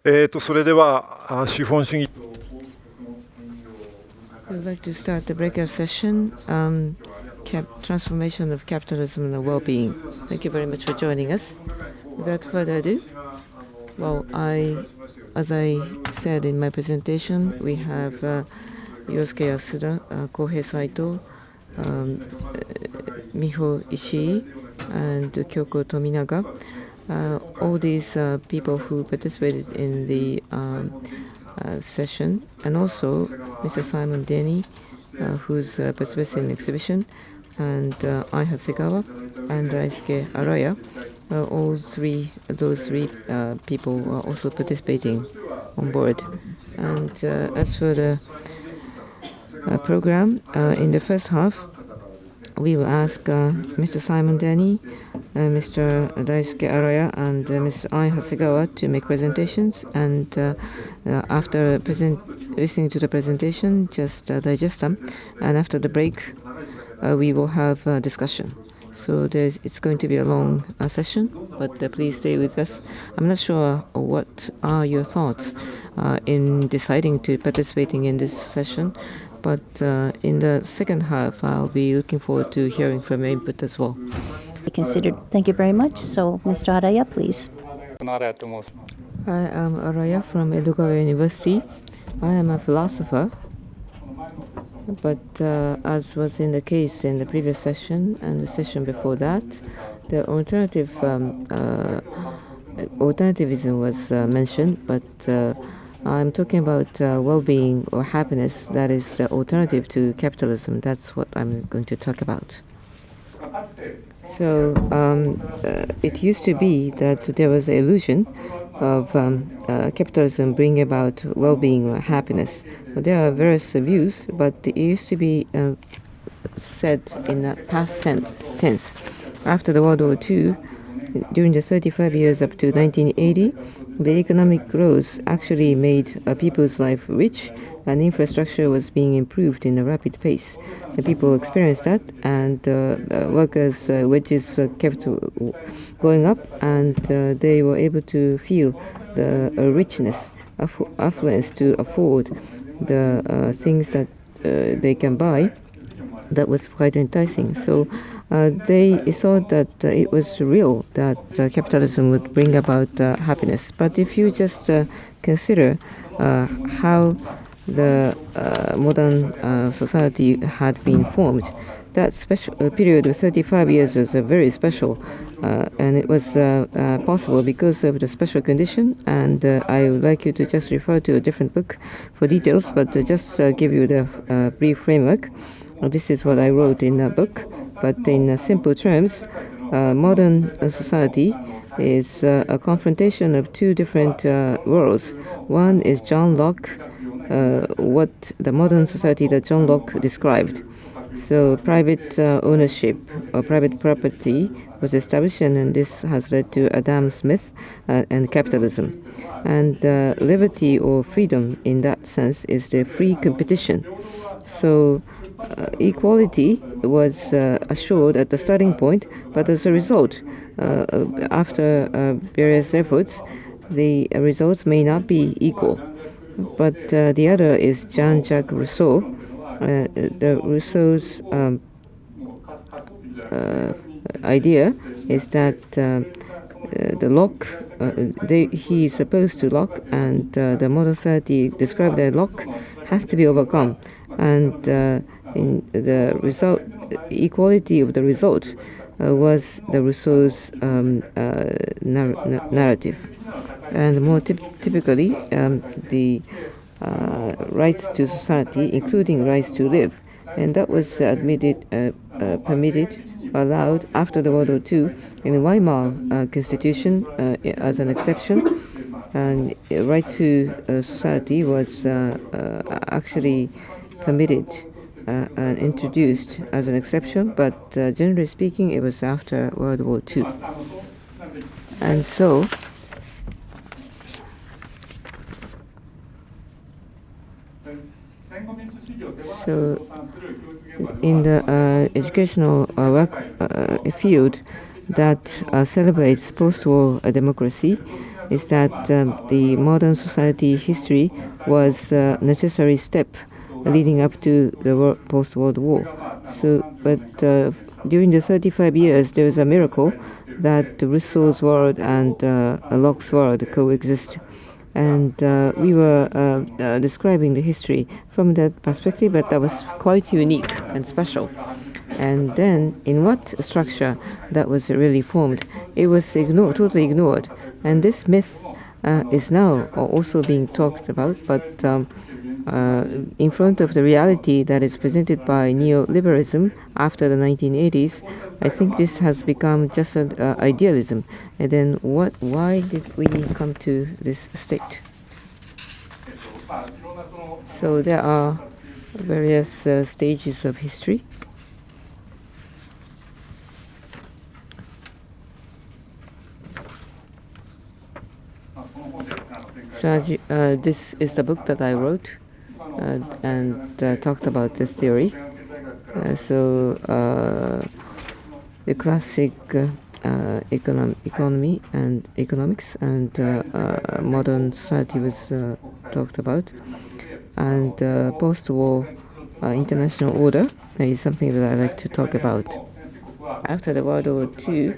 それでは資本主義 We'd like to start the breakout session, Transformation of Capitalism and Well-Being. Thank you very much for joining us. Without further ado, well, as I said in my presentation, we have Yosuke Yasuda, Kohei Saito, Miho Ishii, and Kyoko Tominaga. All these people who participated in the session, and also Mr. Simon Denny, who's participating in the exhibition, and I Hasegawa, and Daisuke Araya. Those three people are also participating on board. And as for the program, in the first half, we will ask Mr. Simon Denny, Mr. Daisuke Araya, and Mr. I Hasegawa to make presentations. And after listening to the presentation, just digest them. And after the break, we will have a discussion. So it's going to be a long session, but please stay with us. I'm not sure what are your thoughts in deciding to participating in this session, but in the second half, I'll be looking forward to hearing from your input as well. Considered. Thank you very much. So, Mr. Araya, please. I am Araya from Edogawa University. I am a philosopher, but as was in the case in the previous session and the session before that, the alternativism was mentioned, but I'm talking about well-being or happiness that is the alternative to capitalism. That's what I'm going to talk about. So it used to be that there was an illusion of capitalism bringing about well-being or happiness. There are various views, but it used to be said in the past tense. After the World War II, during the 35 years up to 1980, the economic growth actually made people's life rich, and infrastructure was being improved in a rapid pace. The people experienced that, and workers' wages kept going up, and they were able to feel the richness, affluence to afford the things that they can buy. That was quite enticing. So they thought that it was real that capitalism would bring about happiness. But if you just consider how the modern society had been formed, that special period of 35 years was very special, and it was possible because of the special condition. And I would like you to just refer to a different book for details, but just give you the brief framework. This is what I wrote in a book, but in simple terms, modern society is a confrontation of two different worlds. One is John Locke, what the modern society that John Locke described. So private ownership or private property was established, and this has led to Adam Smith and capitalism. And liberty or freedom in that sense is the free competition. So equality was assured at the starting point, but as a result, after various efforts, the results may not be equal. But the other is Jean-Jacques Rousseau. Rousseau's idea is that the Locke, he is opposed to Locke, and the modern society described that Locke has to be overcome. And in the result, equality of the result was the Rousseau's narrative. And more typically, the rights to society, including rights to live, and that was permitted, allowed after the World War II in the Weimar Constitution as an exception. And right to society was actually permitted and introduced as an exception, but generally speaking, it was after World War II. And so, in the educational work field that celebrates post-war democracy, is that the modern society history was a necessary step leading up to the post-World War. But during the 35 years, there was a miracle that Rousseau's world and Locke's world coexist. And we were describing the history from that perspective, but that was quite unique and special. And then, in what structure that was really formed, it was totally ignored. And this myth is now also being talked about, but in front of the reality that is presented by neoliberalism after the 1980s, I think this has become just an idealism. And then why did we come to this state? So there are various stages of history. So this is the book that I wrote and talked about this theory. The classic economy and economics and modern society was talked about. And post-war international order is something that I like to talk about. After the World War II,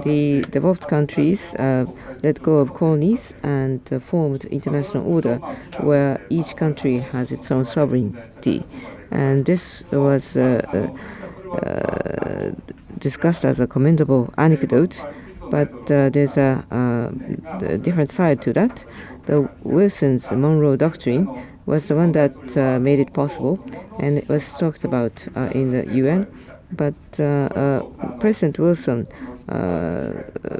the developed countries let go of colonies and formed international order where each country has its own sovereignty. And this was discussed as a commendable anecdote, but there's a different side to that. The Wilson's Monroe Doctrine was the one that made it possible, and it was talked about in the UN. But President Wilson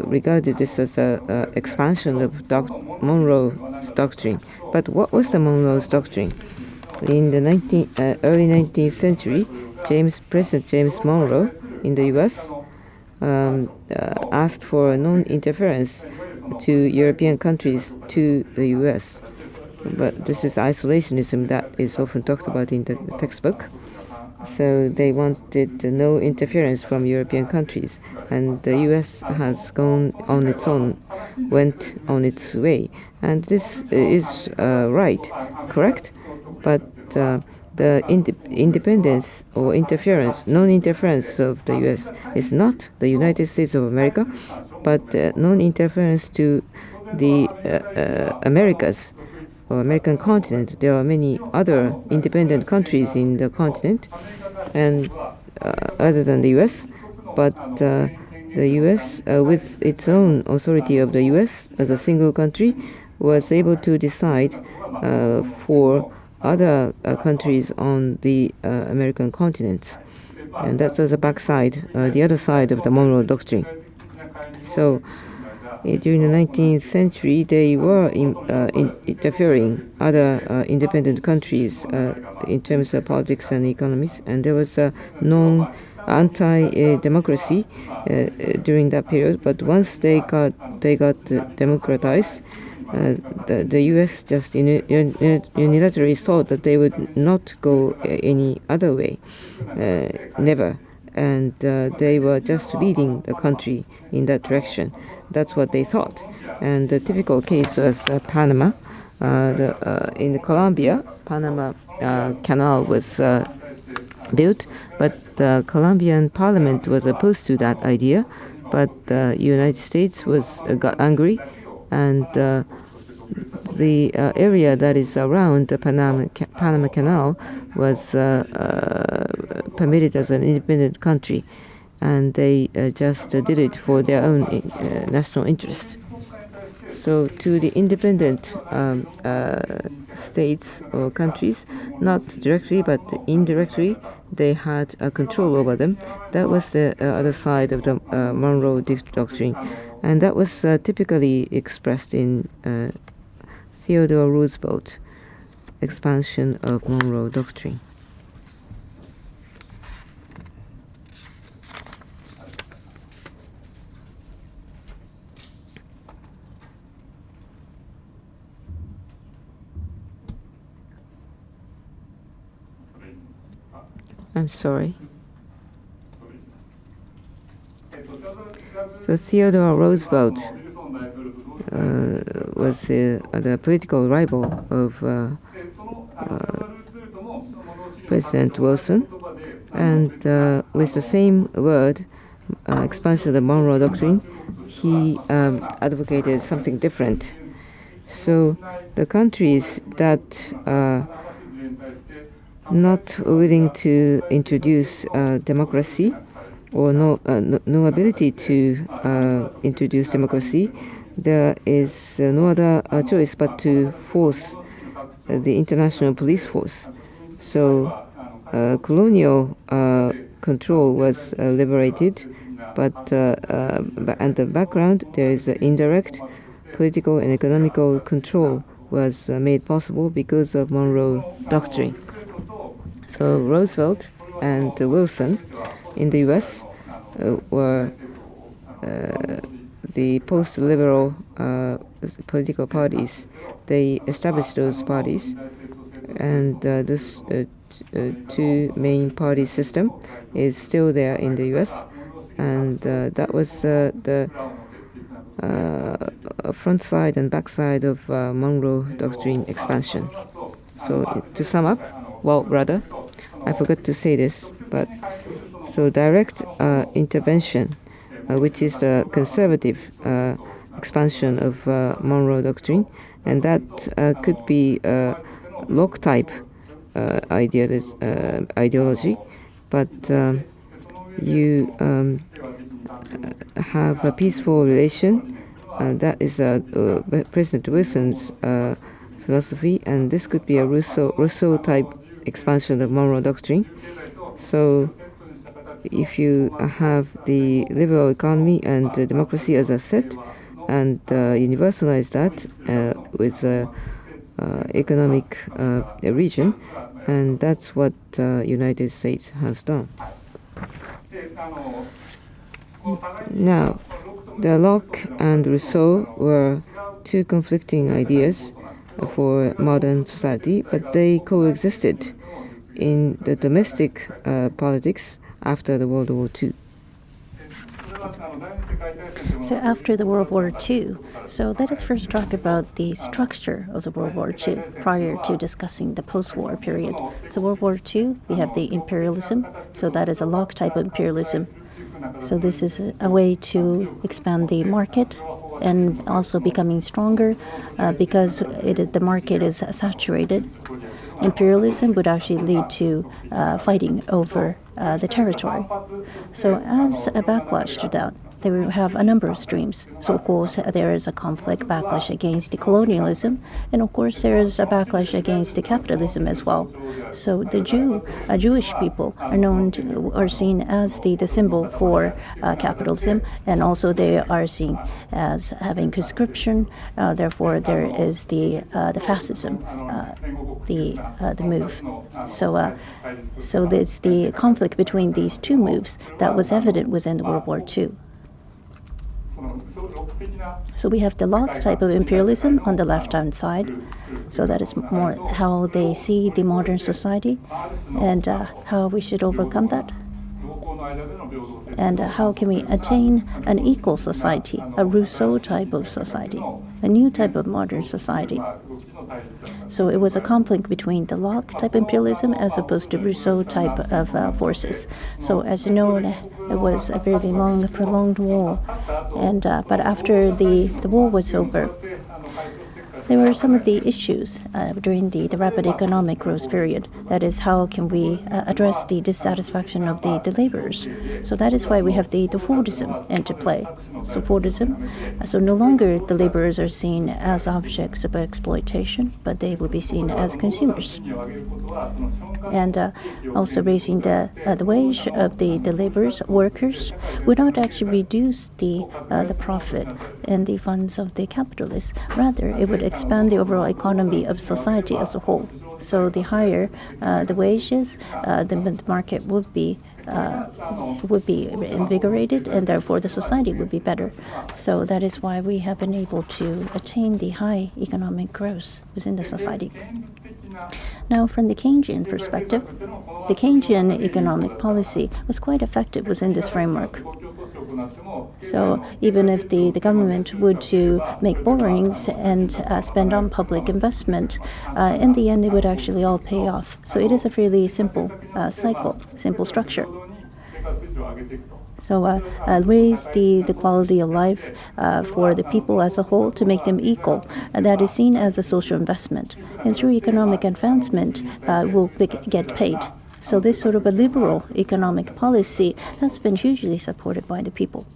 regarded this as an expansion of Monroe's Doctrine. But what was the Monroe's Doctrine? In the early 19th century, President James Monroe in the U.S. Asked for non-interference to European countries to the U.S. But this is isolationism that is often talked about in the textbook. So they wanted no interference from European countries, and the U.S. has gone on its own, went on its way, and this is correct, but the independence or interference, non-interference of the U.S. is not the United States of America, but non-interference to the Americas or American continent. There are many other independent countries in the continent, and other than the U.S., but the U.S., with its own authority of the U.S. as a single country, was able to decide for other countries on the American continents. And that was the backside, the other side of the Monroe Doctrine. So during the 19th century, they were interfering other independent countries in terms of politics and economies, and there was a anti-democracy during that period. But once they got democratized, the U.S. just unilaterally thought that they would not go any other way, never. And they were just leading the country in that direction. That's what they thought. And the typical case was Panama. In Colombia, Panama Canal was built, but the Colombian Parliament was opposed to that idea. But the United States got angry, and the area that is around the Panama Canal was permitted as an independent country, and they just did it for their own national interest. So to the independent states or countries, not directly but indirectly, they had control over them. That was the other side of the Monroe Doctrine, and that was typically expressed in Theodore Roosevelt expansion of Monroe Doctrine. I'm sorry. So Theodore Roosevelt was the political rival of President Wilson, and with the same word, expansion of the Monroe Doctrine, he advocated something different. So the countries that are not willing to introduce democracy, or no ability to introduce democracy, there is no other choice but to force the international police force. So colonial control was liberated, but and the background, there is indirect political and economical control was made possible because of Monroe Doctrine. So Roosevelt and Wilson in the U.S. were the post-liberal political parties. They established those parties, and this two main party system is still there in the U.S. And that was the front side and back side of Monroe Doctrine expansion. So to sum up, well, rather, I forgot to say this, but so direct intervention, which is the conservative expansion of Monroe Doctrine, and that could be Locke type ideology, but you have a peaceful relation. That is President Wilson's philosophy, and this could be a Rousseau type expansion of Monroe Doctrine. So if you have the liberal economy and democracy as a set, and universalize that with economic region, and that's what United States has done. Now, the Locke and Rousseau were two conflicting ideas for modern society, but they coexisted in the domestic politics after the World War II. So after the World War II, so let us first talk about the structure of the World War II prior to discussing the post-war period. So World War II, we have the imperialism, so that is a Locke type of imperialism. So this is a way to expand the market and also becoming stronger because the market is saturated. Imperialism would actually lead to fighting over the territory. So as a backlash to that, they will have a number of streams. So of course there is a conflict backlash against the colonialism, and of course there is a backlash against the capitalism as well. So the Jewish people are seen as the symbol for capitalism, and also they are seen as having conscription. Therefore, there is the fascism, the move. So it's the conflict between these two moves that was evident within the World War II. So we have the Locke type of imperialism on the left-hand side. So that is more how they see the modern society and how we should overcome that. And how can we attain an equal society, a Rousseau type of society, a new type of modern society. So it was a conflict between the Locke type imperialism as opposed to Rousseau type of forces. So as you know, it was a very long, prolonged war. And but after the war was over, there were some of the issues during the rapid economic growth period. That is, how can we address the dissatisfaction of the laborers? So that is why we have the Fordism into play. So Fordism, so no longer the laborers are seen as objects of exploitation, but they will be seen as consumers. And also raising the wage of the laborers, workers, would not actually reduce the profit and the funds of the capitalists. Rather, it would expand the overall economy of society as a whole. So the higher the wages, the market would be invigorated, and therefore the society would be better. So that is why we have been able to attain the high economic growth within the society. Now, from the Keynesian perspective, the Keynesian economic policy was quite effective within this framework. So even if the government would to make borrowings and spend on public investment, in the end it would actually all pay off. So it is a fairly simple cycle, simple structure. So raise the quality of life for the people as a whole to make them equal. That is seen as a social investment. And through economic advancement, will get paid. So this sort of a liberal economic policy has been hugely supported by the people.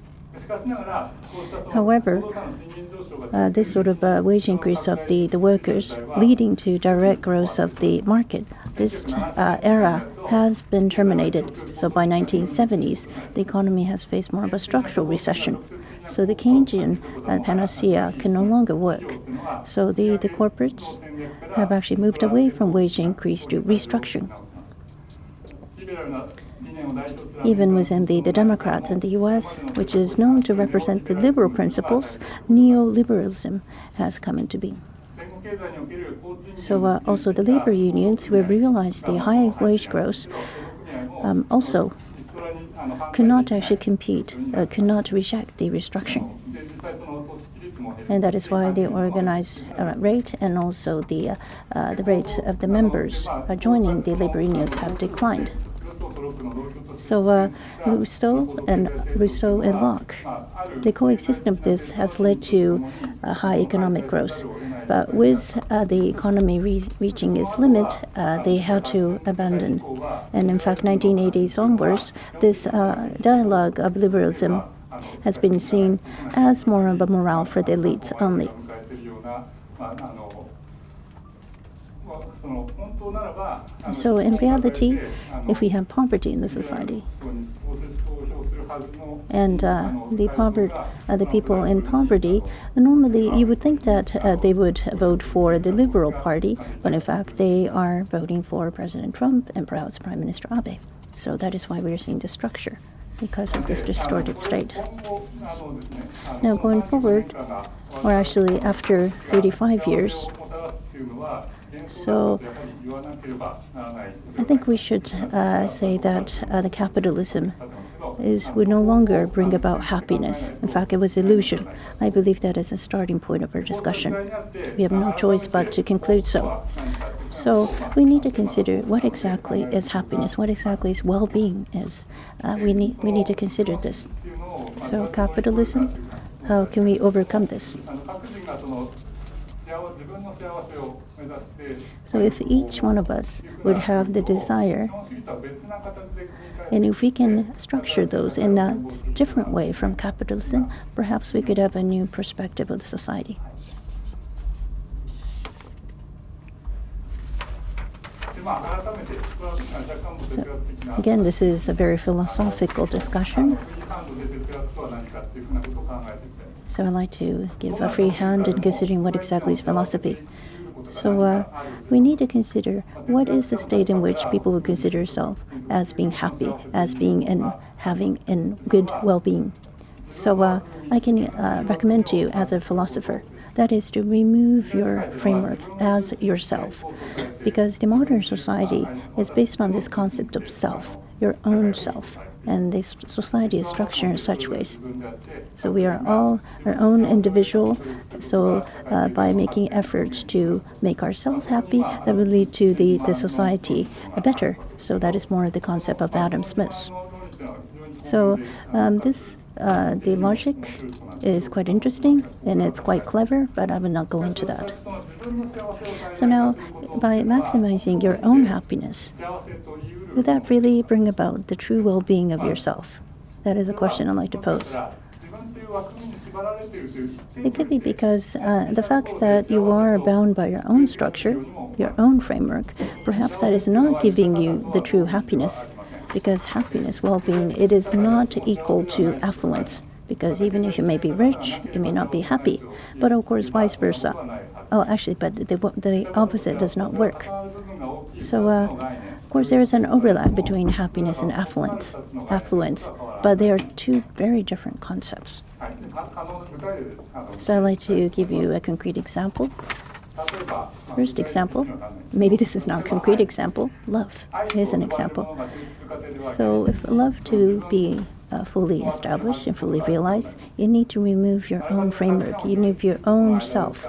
However, this sort of wage increase of the workers leading to direct growth of the market, this era has been terminated. So by 1970s, the economy has faced more of a structural recession. So the Keynesian panacea can no longer work. So the corporates have actually moved away from wage increase to restructuring. Even within the Democrats in the U.S., which is known to represent the liberal principles, neoliberalism has come into being. So also the labor unions, who have realized the high wage growth, also could not actually compete, could not reject the restructuring. And that is why the organized rate and also the rate of the members joining the labor unions have declined. So Rousseau and Locke, the coexistence of this has led to high economic growth. But with the economy reaching its limit, they had to abandon. And in fact, 1980s onwards, this dialogue of liberalism has been seen as more of a morale for the elites only. So in reality, if we have poverty in the society, and the people in poverty, normally you would think that they would vote for the Liberal Party, but in fact they are voting for President Trump and perhaps Prime Minister Abe. So that is why we are seeing the structure, because of this distorted state. Now going forward, or actually after 35 years, so I think we should say that the capitalism would no longer bring about happiness. In fact, it was illusion. I believe that is a starting point of our discussion. We have no choice but to conclude so. So we need to consider what exactly is happiness, what exactly is well-being is. We need to consider this. So capitalism, how can we overcome this? So if each one of us would have the desire, and if we can structure those in a different way from capitalism, perhaps we could have a new perspective of the society. So, again, this is a very philosophical discussion. So I'd like to give a free hand in considering what exactly is philosophy. So we need to consider what is the state in which people would consider themselves as being happy, as being having good well-being. So I can recommend to you as a philosopher, that is to remove your framework as yourself, because the modern society is based on this concept of self, your own self. And this society is structured in such ways. So we are all our own individual. So by making efforts to make ourselves happy, that will lead to the society better. So that is more the concept of Adam Smith. So the logic is quite interesting and it's quite clever, but I will not go into that. So now, by maximizing your own happiness, would that really bring about the true well-being of yourself? That is a question I'd like to pose. It could be because the fact that you are bound by your own structure, your own framework, perhaps that is not giving you the true happiness, because happiness, well-being, it is not equal to affluence, because even if you may be rich, you may not be happy, but of course vice versa. Oh, actually, but the opposite does not work. So, of course, there is an overlap between happiness and affluence, but they are two very different concepts. So I'd like to give you a concrete example. First example, maybe this is not a concrete example, love is an example. So if love to be fully establish and fully realize, you need to remove your own framework. You need your own self.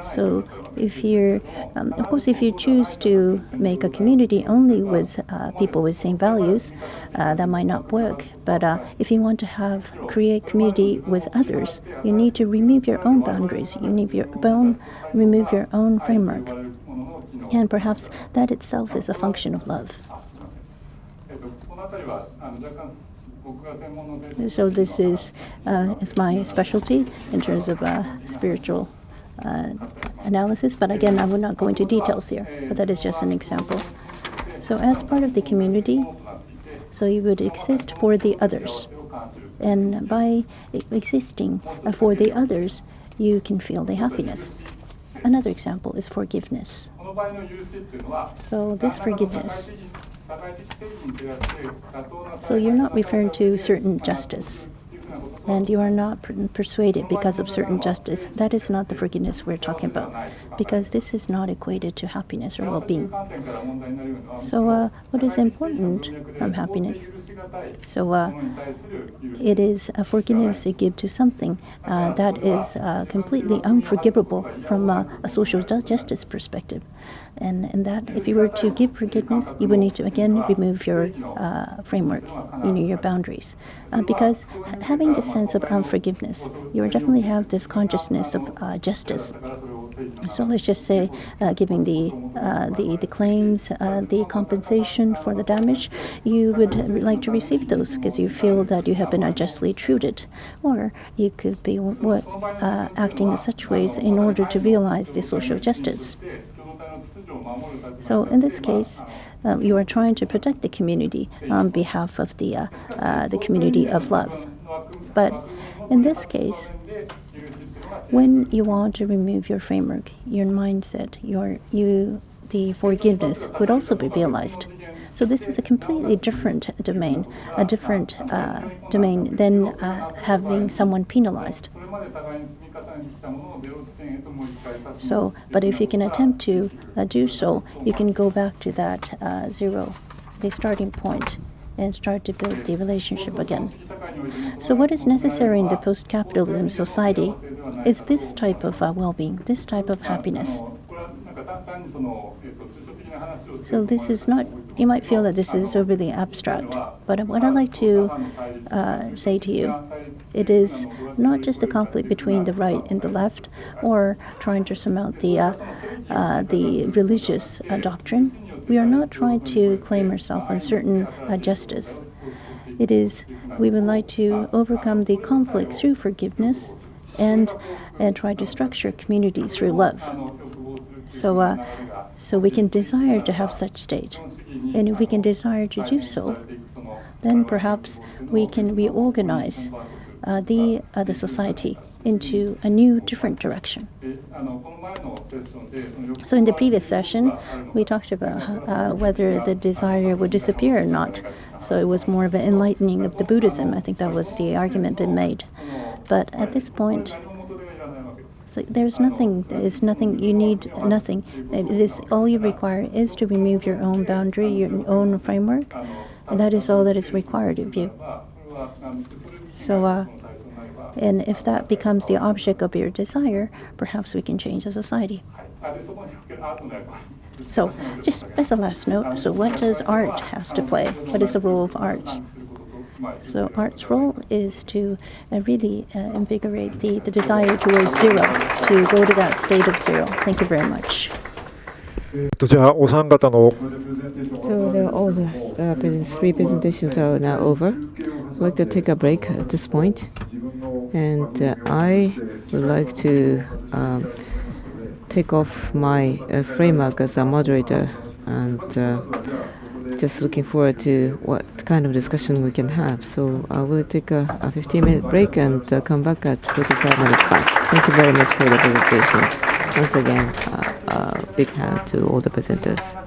So if you're, of course, if you choose to make a community only with people with same values, that might not work. But if you want to create community with others, you need to remove your own boundaries. You need remove your own framework. And perhaps that itself is a function of love. So this is my specialty in terms of spiritual analysis, but again, I will not go into details here, but that is just an example. So as part of the community, so you would exist for the others. And by existing for the others, you can feel the happiness. Another example is forgiveness. So this forgiveness, so you're not referring to certain justice, and you are not persuaded because of certain justice. That is not the forgiveness we're talking about, because this is not equated to happiness or well-being. So what is important from happiness? So it is a forgiveness to give to something that is completely unforgivable from a social justice perspective. And that if you were to give forgiveness, you would need to again remove your framework, your boundaries. Because having this sense of unforgiveness, you definitely have this consciousness of justice. So let's just say giving the claims, the compensation for the damage, you would like to receive those because you feel that you have been unjustly treated. Or you could be acting in such ways in order to realize the social justice. So in this case, you are trying to protect the community on behalf of the community of love. But in this case, when you want to remove your framework, your mindset, the forgiveness would also be realized. So this is a completely different domain, than having someone penalized. So, but if you can attempt to do so, you can go back to that zero, the starting point, and start to build the relationship again. So what is necessary in the post-capitalism society is this type of well-being, this type of happiness. So this is not, you might feel that this is overly abstract, but what I'd like to say to you, it is not just a conflict between the right and the left, or trying to surmount the religious doctrine. We are not trying to claim ourselves on certain justice. It is, we would like to overcome the conflict through forgiveness and try to structure community through love. So we can desire to have such state. And if we can desire to do so, then perhaps we can reorganize the society into a new, different direction. So in the previous session, we talked about whether the desire would disappear or not. So it was more of an enlightening of the Buddhism. I think that was the argument been made. But at this point, so there's nothing, you need nothing. It is, all you require is to remove your own boundary, your own framework, and that is all that is required of you. So, and if that becomes the object of your desire, perhaps we can change the society. So, just as a last note, so what does art have to play? What is the role of art? So art's role is to really invigorate the desire towards zero, to go to that state of zero. Thank you very much. じゃあお三方の So all the three presentations are now over. We'd like to take a break at this point. And I would like to take off my framework as a moderator and just looking forward to what kind of discussion we can have. So I will take a 15-minute break and come back at 45 minutes past. Thank you very much for the presentations. Once again, a big hand to all the presenters.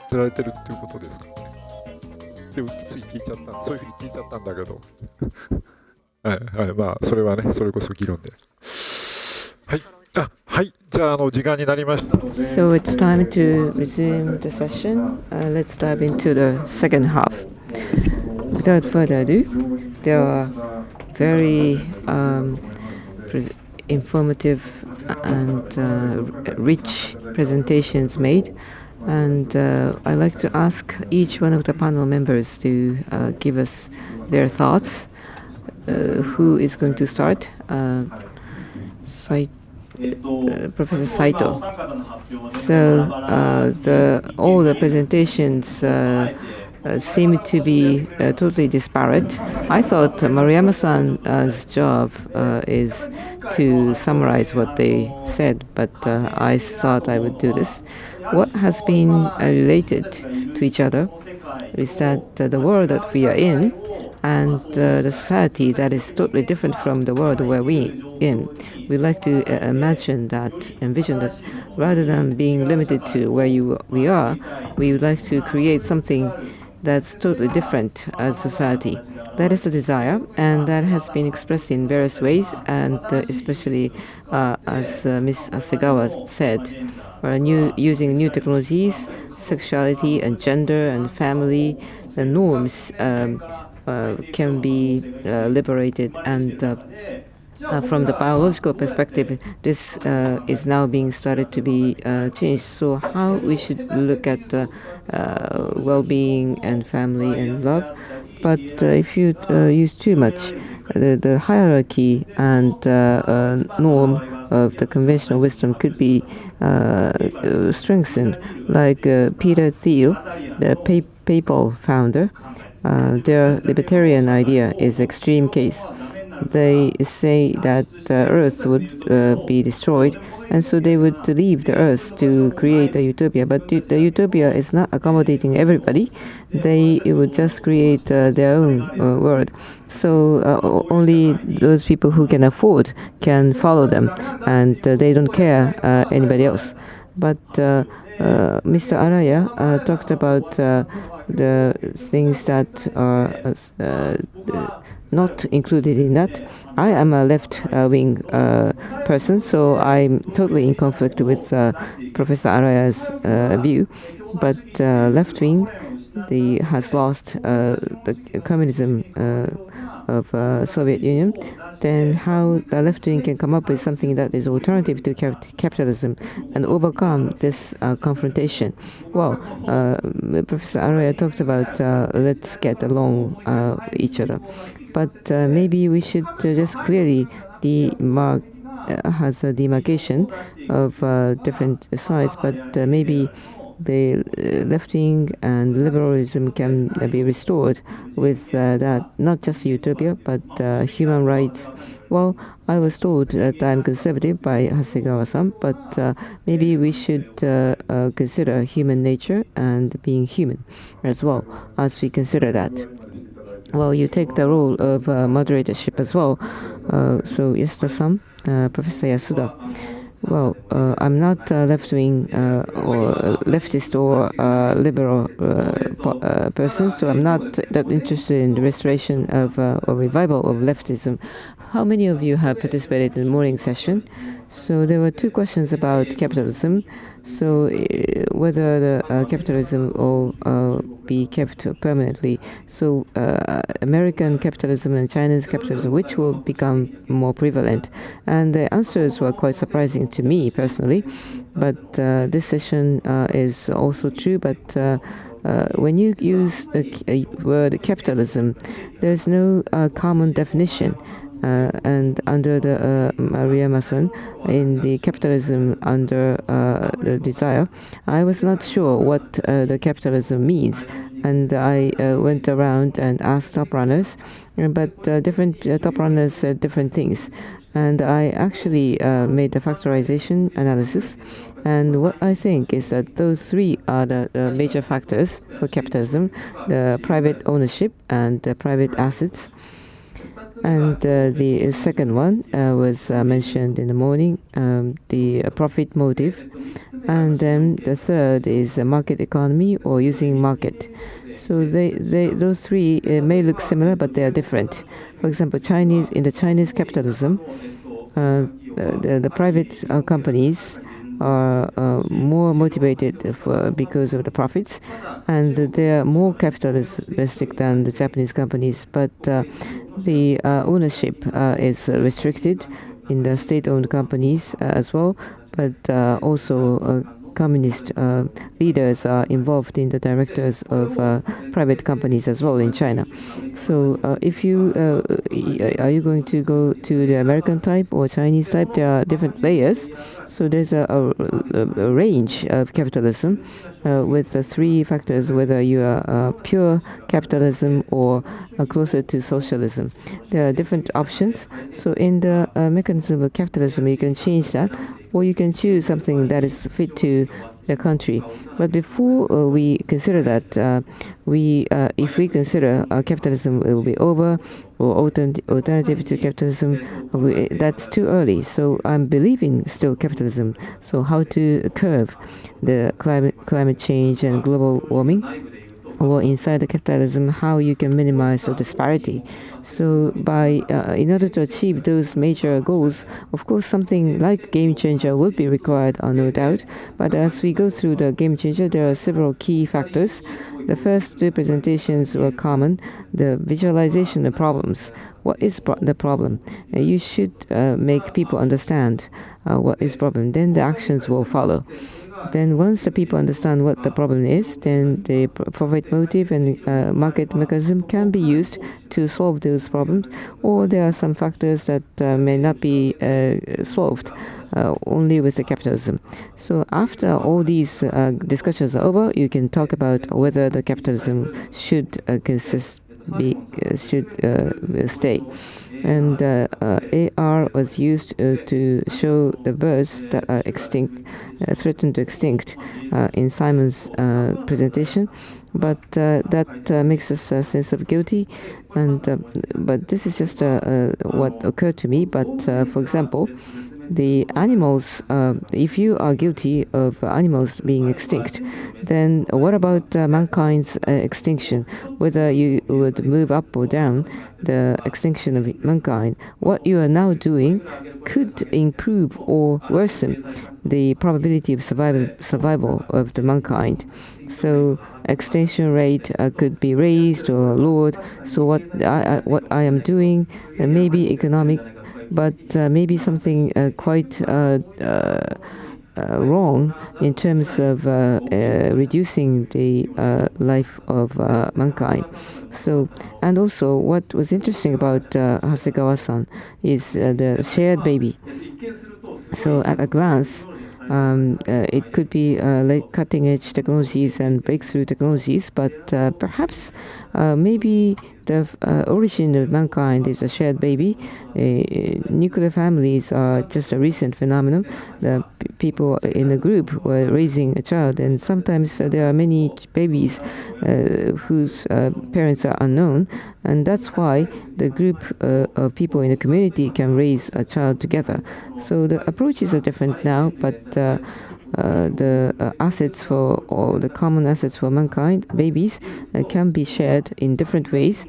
釣られてるっていうことですか。でもつい聞いちゃった、そういうふうに聞いちゃったんだけどはいはい、まあそれはね、それこそ議論ではい、あ、はい、じゃあ時間になりました。So it's time to resume the session. Let's dive into the second half. Without further ado, there are very informative and rich presentations made. And I'd like to ask each one of the panel members to give us their thoughts. Who is going to start? Professor Saito. So all the presentations seem to be totally disparate. I thought Maruyama-san's job is to summarize what they said, but I thought I would do this. What has been related to each other is that the world that we are in and the society that is totally different from the world where we in. We like to envision that rather than being limited to where we are, we would like to create something that's totally different as society. That is the desire, and that has been expressed in various ways, and especially as Ms. Hasegawa said, using new technologies, sexuality and gender and family, the norms can be liberated, and from the biological perspective, this is now being started to be changed. So how we should look at well-being and family and love. But if you use too much, the hierarchy and norm of the conventional wisdom could be strengthened. Like Peter Thiel, the PayPal founder, their libertarian idea is extreme case. They say that the Earth would be destroyed, and so they would leave the Earth to create a utopia. But the utopia is not accommodating everybody. They would just create their own world. So only those people who can afford can follow them, and they don't care anybody else. But Mr. Araya talked about the things that are not included in that. I am a left-wing person, so I'm totally in conflict with Professor Araya's view. But left-wing has lost the communism of Soviet Union. Then how the left-wing can come up with something that is alternative to capitalism and overcome this confrontation? Well, Professor Araya talked about let's get along each other. But maybe we should just clearly has a demarcation of different sides, but maybe the left-wing and liberalism can be restored with that, not just utopia, but human rights. Well, I was told that I'm conservative by Hasegawa-san, but maybe we should consider human nature and being human as well as we consider that. Well, you take the role of moderatorship as well. So, Yasuda-san, Professor Yasuda. Well, I'm not left-wing or leftist or liberal person, so I'm not that interested in the restoration of or revival of leftism. How many of you have participated in the morning session? So there were two questions about capitalism. So whether the capitalism will be kept permanently. So American capitalism and Chinese capitalism, which will become more prevalent? And the answers were quite surprising to me personally. But this session is also true. But when you use the word capitalism, there's no common definition. And under the Maruyama-san, in the capitalism under the desire, I was not sure what the capitalism means. And I went around and asked top runners, but different top runners said different things. And I actually made the factorization analysis. And what I think is that those three are the major factors for capitalism: the private ownership and the private assets. And the second one was mentioned in the morning, the profit motive. And then the third is market economy or using market. So those three may look similar, but they are different. For example, in the Chinese capitalism, the private companies are more motivated because of the profits, and they are more capitalistic than the Japanese companies. But the ownership is restricted in the state-owned companies as well, but also communist leaders are involved in the directors of private companies as well in China. So if you are you going to go to the American type or Chinese type, there are different layers. So there's a range of capitalism with the three factors, whether you are pure capitalism or closer to socialism. There are different options. So in the mechanism of capitalism, you can change that, or you can choose something that is fit to the country. But before we consider that, if we consider capitalism will be over or alternative to capitalism, that's too early. So I'm believing still capitalism. So how to curb the climate change and global warming, or inside the capitalism, how you can minimize the disparity. So in order to achieve those major goals, of course, something like game changer will be required, no doubt. But as we go through the game changer, there are several key factors. The first two presentations were common. The visualization of problems. What is the problem? You should make people understand what is problem. Then the actions will follow. Then once the people understand what the problem is, then the profit motive and market mechanism can be used to solve those problems. Or there are some factors that may not be solved only with the capitalism. So after all these discussions are over, you can talk about whether the capitalism should stay. And AR was used to show the birds that are extinct, threatened to extinct, in Simon's presentation. But that makes us a sense of guilty. And but this is just what occurred to me. But for example, the animals, if you are guilty of animals being extinct, then what about mankind's extinction? Whether you would move up or down the extinction of mankind, what you are now doing could improve or worsen the probability of survival of the mankind. So extinction rate could be raised or lowered. So what I am doing may be economic, but maybe something quite wrong in terms of reducing the life of mankind. So, and also what was interesting about Hasegawa-san is the shared baby. So at a glance, it could be like cutting-edge technologies and breakthrough technologies, but perhaps maybe the origin of mankind is a shared baby. Nuclear families are just a recent phenomenon. The people in a group were raising a child, and sometimes there are many babies whose parents are unknown, and that's why the group of people in the community can raise a child together. So the approaches are different now, but the assets or the common assets for mankind, babies, can be shared in different ways,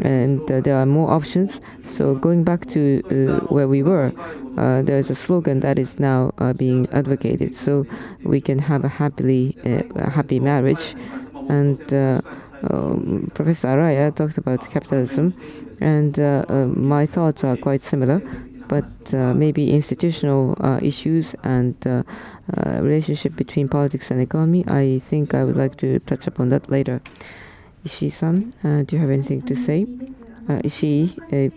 and there are more options. So going back to where we were, there is a slogan that is now being advocated. So we can have a happy marriage, and Professor Araya talked about capitalism, and my thoughts are quite similar. But maybe institutional issues and relationship between politics and economy, I think I would like to touch upon that later. Ishii-san, do you have anything to say? Ishii,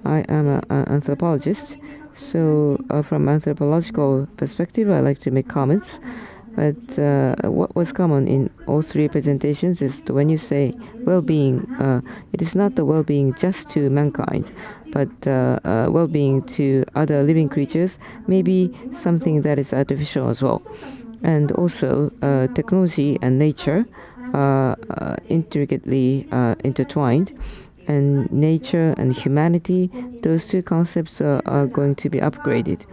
I am an anthropologist, so from anthropological perspective, I like to make comments. But what was common in all three presentations is that when you say well-being, it is not the well-being just to mankind, but well-being to other living creatures, maybe something that is artificial as well. And also technology and nature are intricately intertwined. And nature and humanity, those two concepts are going to be upgraded.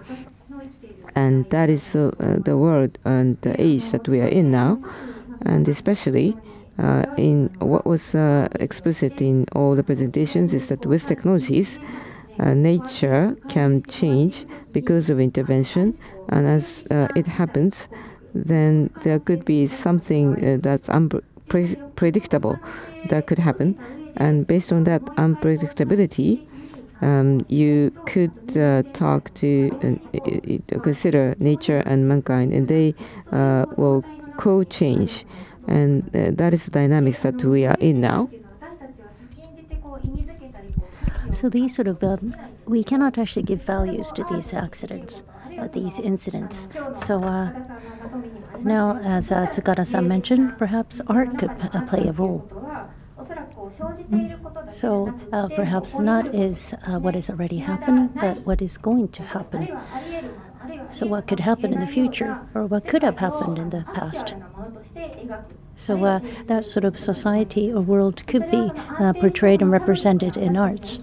And that is the world and the age that we are in now. And especially in what was explicit in all the presentations is that with technologies, nature can change because of intervention, and as it happens, then there could be something that's unpredictable that could happen. And based on that unpredictability, you could talk to consider nature and mankind, and they will co-change. And that is the dynamics that we are in now. So these sort of, we cannot actually give values to these accidents, these incidents. So now, as Tsukada-san mentioned, perhaps art could play a role. So perhaps not is what is already happening, but what is going to happen. So what could happen in the future, or what could have happened in the past. So that sort of society or world could be portrayed and represented in arts.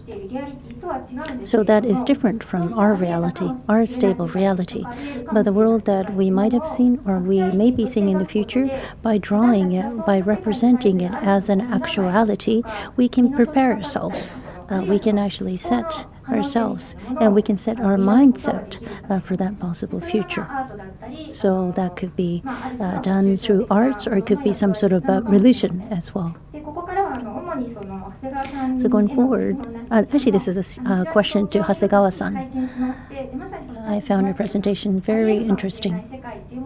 So that is different from our reality, our stable reality. But the world that we might have seen or we may be seeing in the future, by drawing it, by representing it as an actuality, we can prepare ourselves. We can actually set ourselves, and we can set our mindset for that possible future. So that could be done through arts, or it could be some sort of religion as well. So going forward, actually this is a question to Hasegawa-san. I found your presentation very interesting.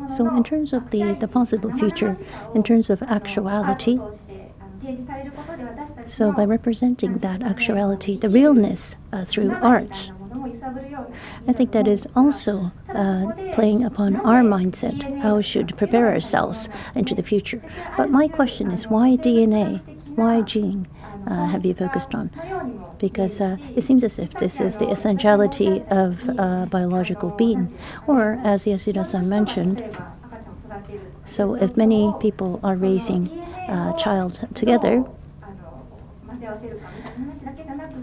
So in terms of the possible future, in terms of actuality, so by representing that actuality, the realness through arts, I think that is also playing upon our mindset, how we should prepare ourselves into the future. But my question is, why DNA? Why gene have you focused on? Because it seems as if this is the essentiality of biological being. Or, as Yasuda-san mentioned, so if many people are raising a child together,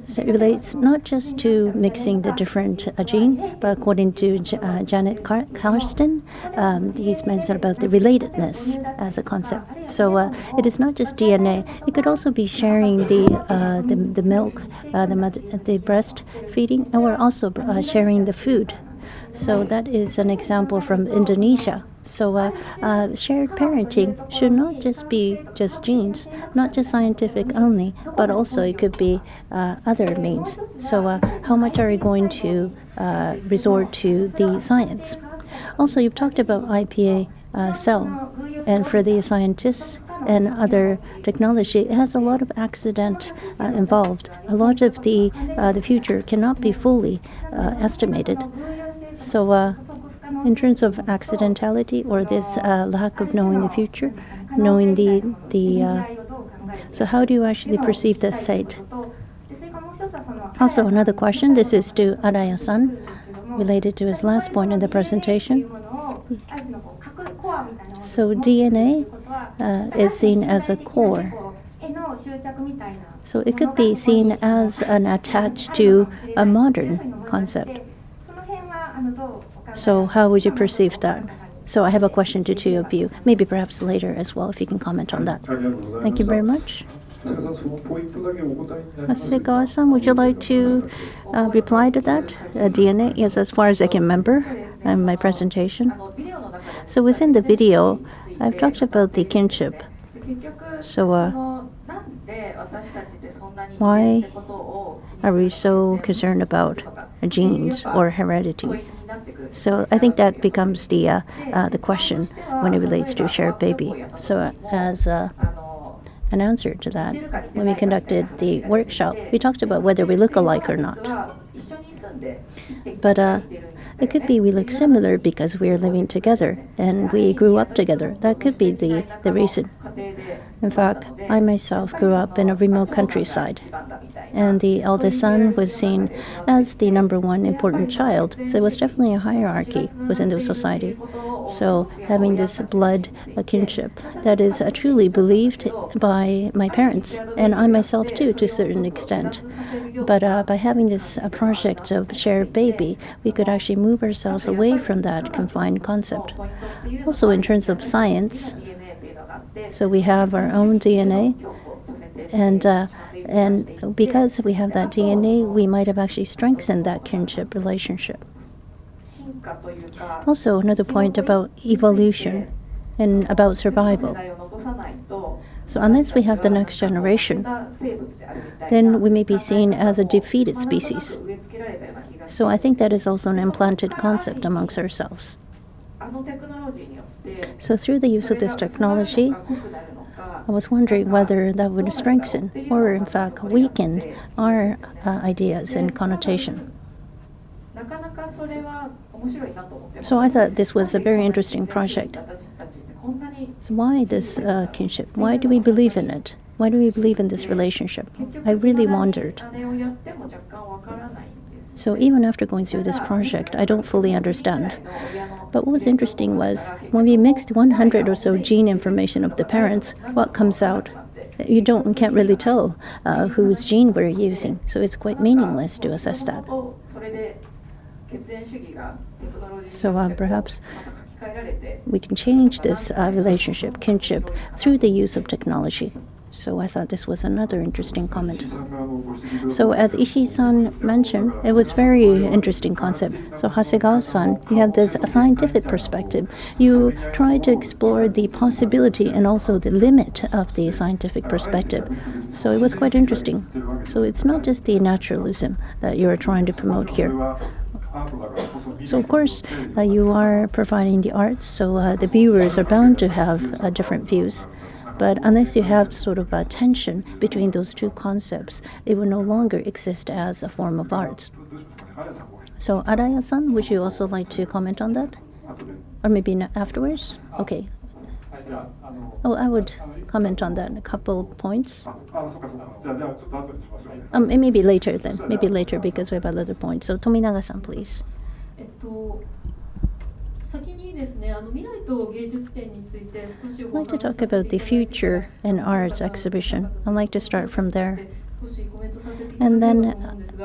so it relates not just to mixing the different gene, but according to Janet Karsten, he's mentioned about the relatedness as a concept. So it is not just DNA; it could also be sharing the milk, the breastfeeding, and we're also sharing the food. So that is an example from Indonesia. So shared parenting should not just be just genes, not just scientific only, but also it could be other means. So how much are we going to resort to the science? Also, you've talked about IPA cell, and for the scientists and other technology, it has a lot of accident involved. A lot of the future cannot be fully estimated. So in terms of accidentality or this lack of knowing the future, knowing so how do you actually perceive this site? Also, another question, this is to Araya-san, related to his last point in the presentation. So DNA is seen as a core. So it could be seen as an attached to a modern concept. So how would you perceive that? So I have a question to two of you, maybe perhaps later as well, if you can comment on that. Thank you very much. Hasegawa-san, would you like to reply to that? DNA, yes, as far as I can remember in my presentation. So within the video, I've talked about the kinship. So why are we so concerned about genes or heredity? So I think that becomes the question when it relates to shared baby. So as an answer to that, when we conducted the workshop, we talked about whether we look alike or not. But it could be we look similar because we are living together and we grew up together. That could be the reason. In fact, I myself grew up in a remote countryside, and the eldest son was seen as the number one important child. So it was definitely a hierarchy within the society. So having this blood kinship that is truly believed by my parents, and I myself too, to a certain extent. But by having this project of shared baby, we could actually move ourselves away from that confined concept. Also in terms of science, so we have our own DNA, and And because we have that DNA, we might have actually strengthened that kinship relationship. Also, another point about evolution and about survival. So unless we have the next generation, then we may be seen as a defeated species. So I think that is also an implanted concept amongst ourselves. So through the use of this technology, I was wondering whether that would strengthen or in fact weaken our ideas and connotation. So I thought this was a very interesting project. So why this kinship? Why do we believe in it? Why do we believe in this relationship? I really wondered. So even after going through this project, I don't fully understand. But what was interesting was when we mixed 100 or so gene information of the parents, what comes out? You can't really tell whose gene we're using. So it's quite meaningless to assess that. So perhaps we can change this relationship, kinship, through the use of technology. So I thought this was another interesting comment. So as Ishii-san mentioned, it was very interesting concept. So Hasegawa-san, you have this scientific perspective. You try to explore the possibility and also the limit of the scientific perspective. So it was quite interesting. So it's not just the naturalism that you're trying to promote here. So of course, you are providing the arts, so the viewers are bound to have different views. But unless you have sort of a tension between those two concepts, it will no longer exist as a form of art. So Araya-san, would you also like to comment on that? Or maybe afterwards? Okay. Oh, I would comment on that in a couple points. Maybe later then. Maybe later because we have another point. So Tominaga-san, please. I'd like to talk about the future and arts exhibition. I'd like to start from there. And then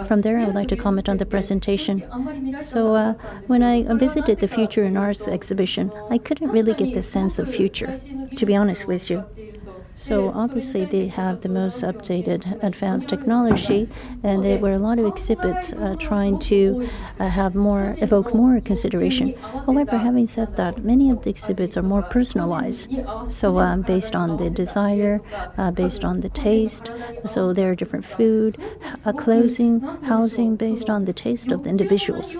from there, I would like to comment on the presentation. So when I visited the Future and Arts exhibition, I couldn't really get the sense of future, to be honest with you. So obviously they have the most updated advanced technology, and there were a lot of exhibits trying to evoke more consideration. However, having said that, many of the exhibits are more personalized. So based on the desire, based on the taste, so there are different food, clothing, housing, based on the taste of the individuals.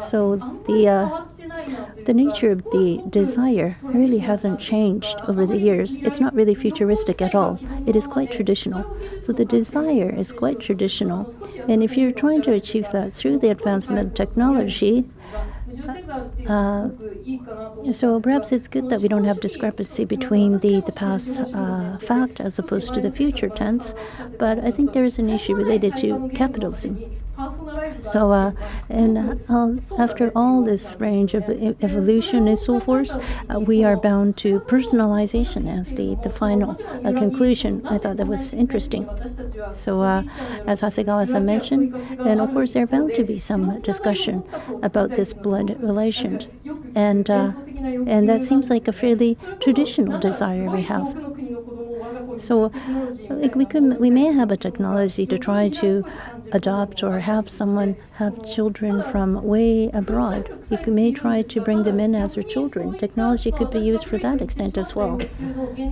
So the nature of the desire really hasn't changed over the years. It's not really futuristic at all. It is quite traditional. So the desire is quite traditional. And if you're trying to achieve that through the advancement of technology, so perhaps it's good that we don't have discrepancy between the past fact as opposed to the future tense. But I think there is an issue related to capitalism. So, after all this range of evolution and so forth, we are bound to personalization as the final conclusion. I thought that was interesting. So, as Hasegawa-san mentioned, and of course, there are bound to be some discussion about this blood relation, and that seems like a fairly traditional desire we have. So, we may have a technology to try to adopt or have someone have children from way abroad. You may try to bring them in as your children. Technology could be used for that extent as well.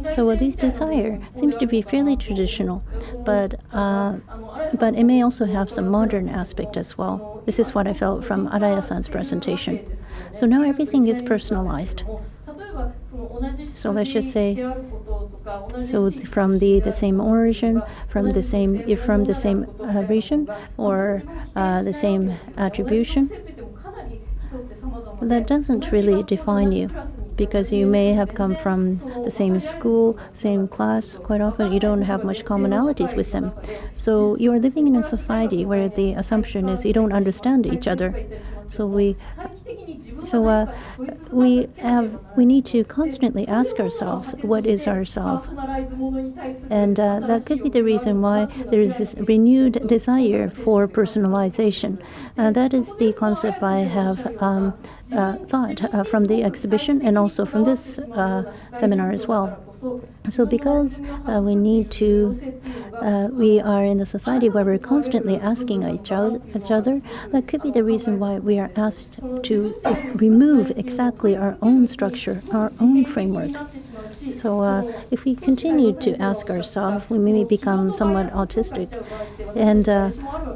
So this desire seems to be fairly traditional, but it may also have some modern aspect as well. This is what I felt from Araya-san's presentation. So now everything is personalized. So let's just say, so from the same origin, from the same region, or the same attribution, that doesn't really define you, because you may have come from the same school, same class. Quite often you don't have much commonalities with them. So you are living in a society where the assumption is you don't understand each other. So we need to constantly ask ourselves, what is ourself? And that could be the reason why there is this renewed desire for personalization. That is the concept I have thought from the exhibition and also from this seminar as well. So because we are in a society where we're constantly asking each other, that could be the reason why we are asked to remove exactly our own structure, our own framework. So if we continue to ask ourselves, we may become somewhat autistic, and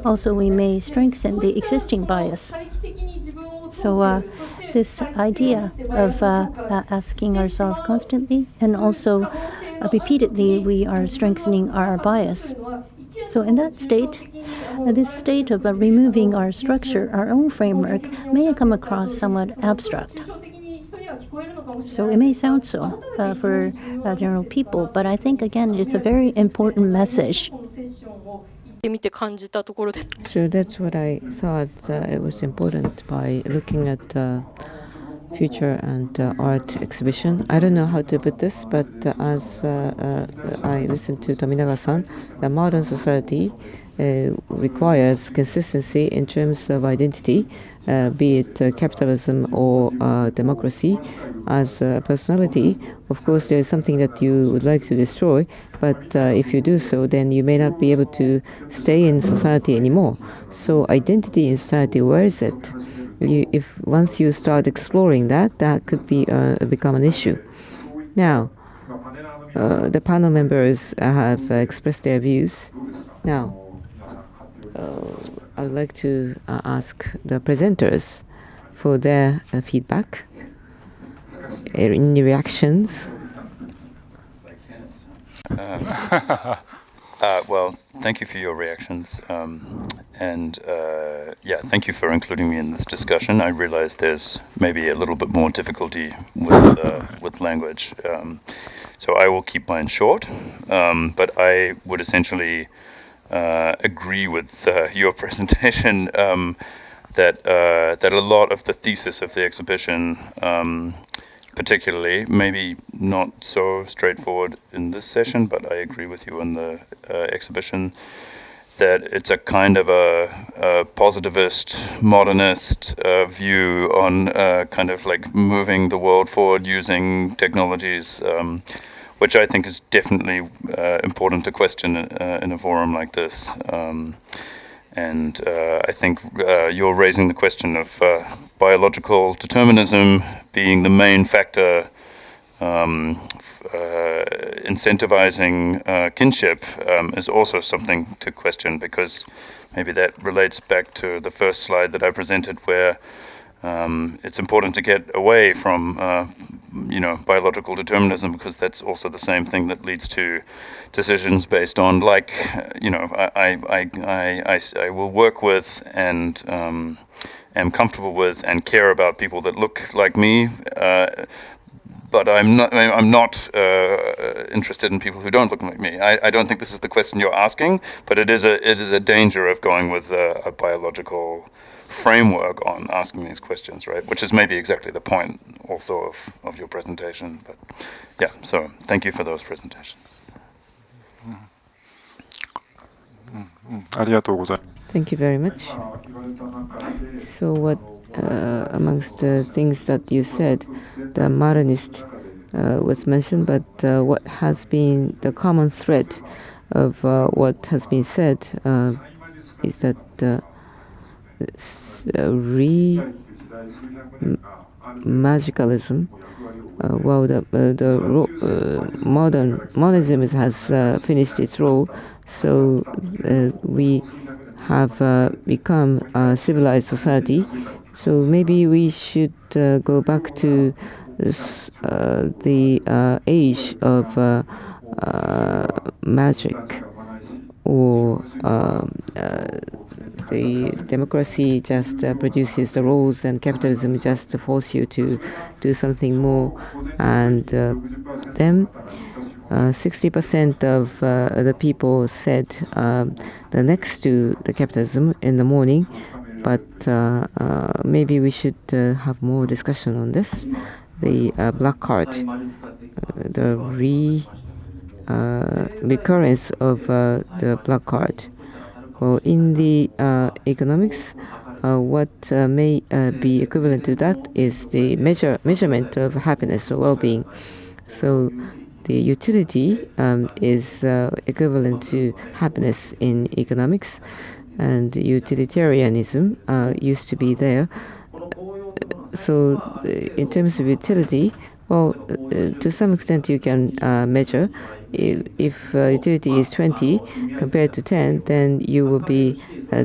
also we may strengthen the existing bias. So this idea of asking ourselves constantly and also repeatedly, we are strengthening our bias. So in that state, this state of removing our structure, our own framework, may come across somewhat abstract. So it may sound so for general people, but I think, again, it's a very important message. So that's what I thought it was important by looking at future and art exhibition. I don't know how to put this, but as I listened to Tominaga-san, the modern society requires consistency in terms of identity, be it capitalism or democracy. As a personality, of course, there is something that you would like to destroy, but if you do so, then you may not be able to stay in society anymore. So identity in society, where is it? If once you start exploring that, that could be become an issue. Now, the panel members have expressed their views. Now, I would like to ask the presenters for their feedback, any reactions. Well, thank you for your reactions, and thank you for including me in this discussion. I realize there's maybe a little bit more difficulty with language, so I will keep mine short. But I would essentially agree with your presentation that a lot of the thesis of the exhibition, particularly, maybe not so straightforward in this session, but I agree with you on the exhibition, that it's a kind of a positivist, modernist view on kind of like moving the world forward using technologies, which I think is definitely important to question in a forum like this. And I think you're raising the question of biological determinism being the main factor incentivizing kinship is also something to question, because maybe that relates back to the first slide that I presented, where it's important to get away from biological determinism, because that's also the same thing that leads to decisions based on, like, I will work with and am comfortable with and care about people that look like me, but I'm not interested in people who don't look like me. I don't think this is the question you're asking, but it is a danger of going with a biological framework on asking these questions, right? Which is maybe exactly the point also of your presentation. But yeah, so thank you for those presentations. Thank you very much. So what amongst the things that you said, the modernist was mentioned, but what has been the common thread of what has been said is that magicalism. Well, the modernism has finished its role, so we have become a civilized society. So maybe we should go back to the age of magic, or the democracy just produces the rules, and capitalism just force you to do something more. And then 60% of the people said the next to the capitalism in the morning, but maybe we should have more discussion on this. The black card, the recurrence of the black card. Well, in the economics, what may be equivalent to that is the measurement of happiness or well-being. So the utility is equivalent to happiness in economics, and utilitarianism used to be there. So in terms of utility, well, to some extent you can measure. If utility is 20 compared to 10, then you will be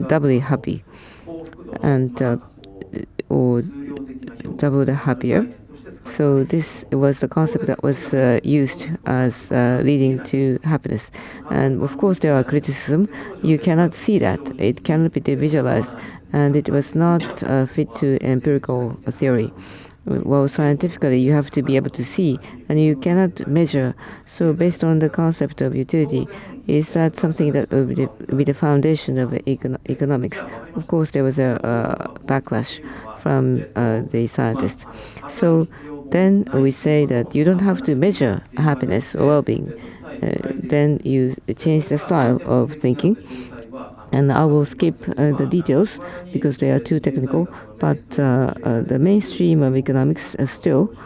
doubly happy, and or double the happier. So this was the concept that was used as leading to happiness. And of course there are criticism. You cannot see that. It cannot be visualized. And it was not fit to empirical theory. Well, scientifically you have to be able to see, and you cannot measure. So based on the concept of utility, is that something that will be the foundation of economics? Of course there was a backlash from the scientists. So then we say that you don't have to measure happiness or well-being. Then you change the style of thinking. And I will skip the details because they are too technical. But the mainstream of economics still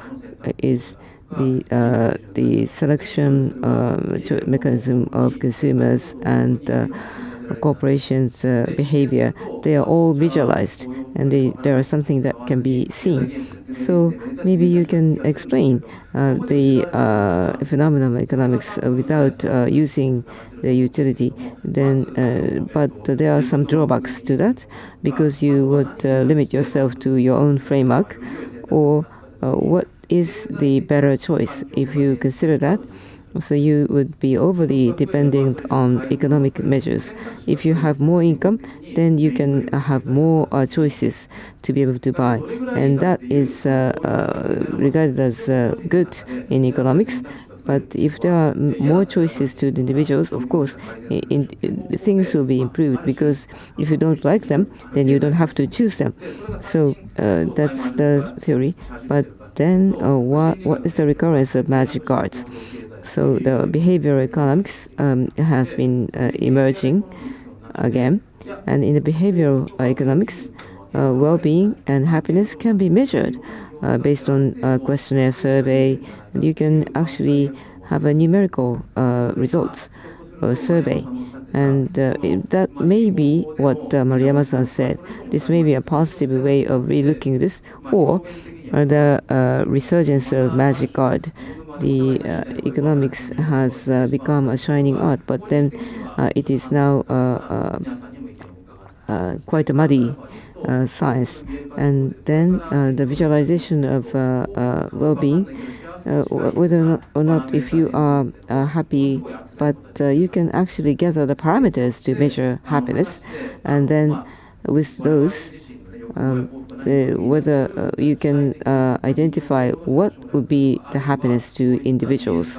is the selection mechanism of consumers and corporations' behavior. They are all visualized, and there are something that can be seen. So maybe you can explain the phenomenon of economics without using the utility. Then, but there are some drawbacks to that, because you would limit yourself to your own framework. Or what is the better choice if you consider that? So you would be overly dependent on economic measures. If you have more income, then you can have more choices to be able to buy. And that is regarded as good in economics. But if there are more choices to the individuals, of course, things will be improved, because if you don't like them, then you don't have to choose them. So that's the theory. But then what is the recurrence of magic cards? So the behavioral economics has been emerging again. And in the behavioral economics, well-being and happiness can be measured based on a questionnaire survey. You can actually have a numerical results or survey. And that may be what Maruyama-san said. This may be a positive way of relooking this, or the resurgence of magic card. The economics has become a shining art, but then it is now quite a muddy science. And then the visualization of well-being, whether or not if you are happy, but you can actually gather the parameters to measure happiness, and then with those, whether you can identify what would be the happiness to individuals,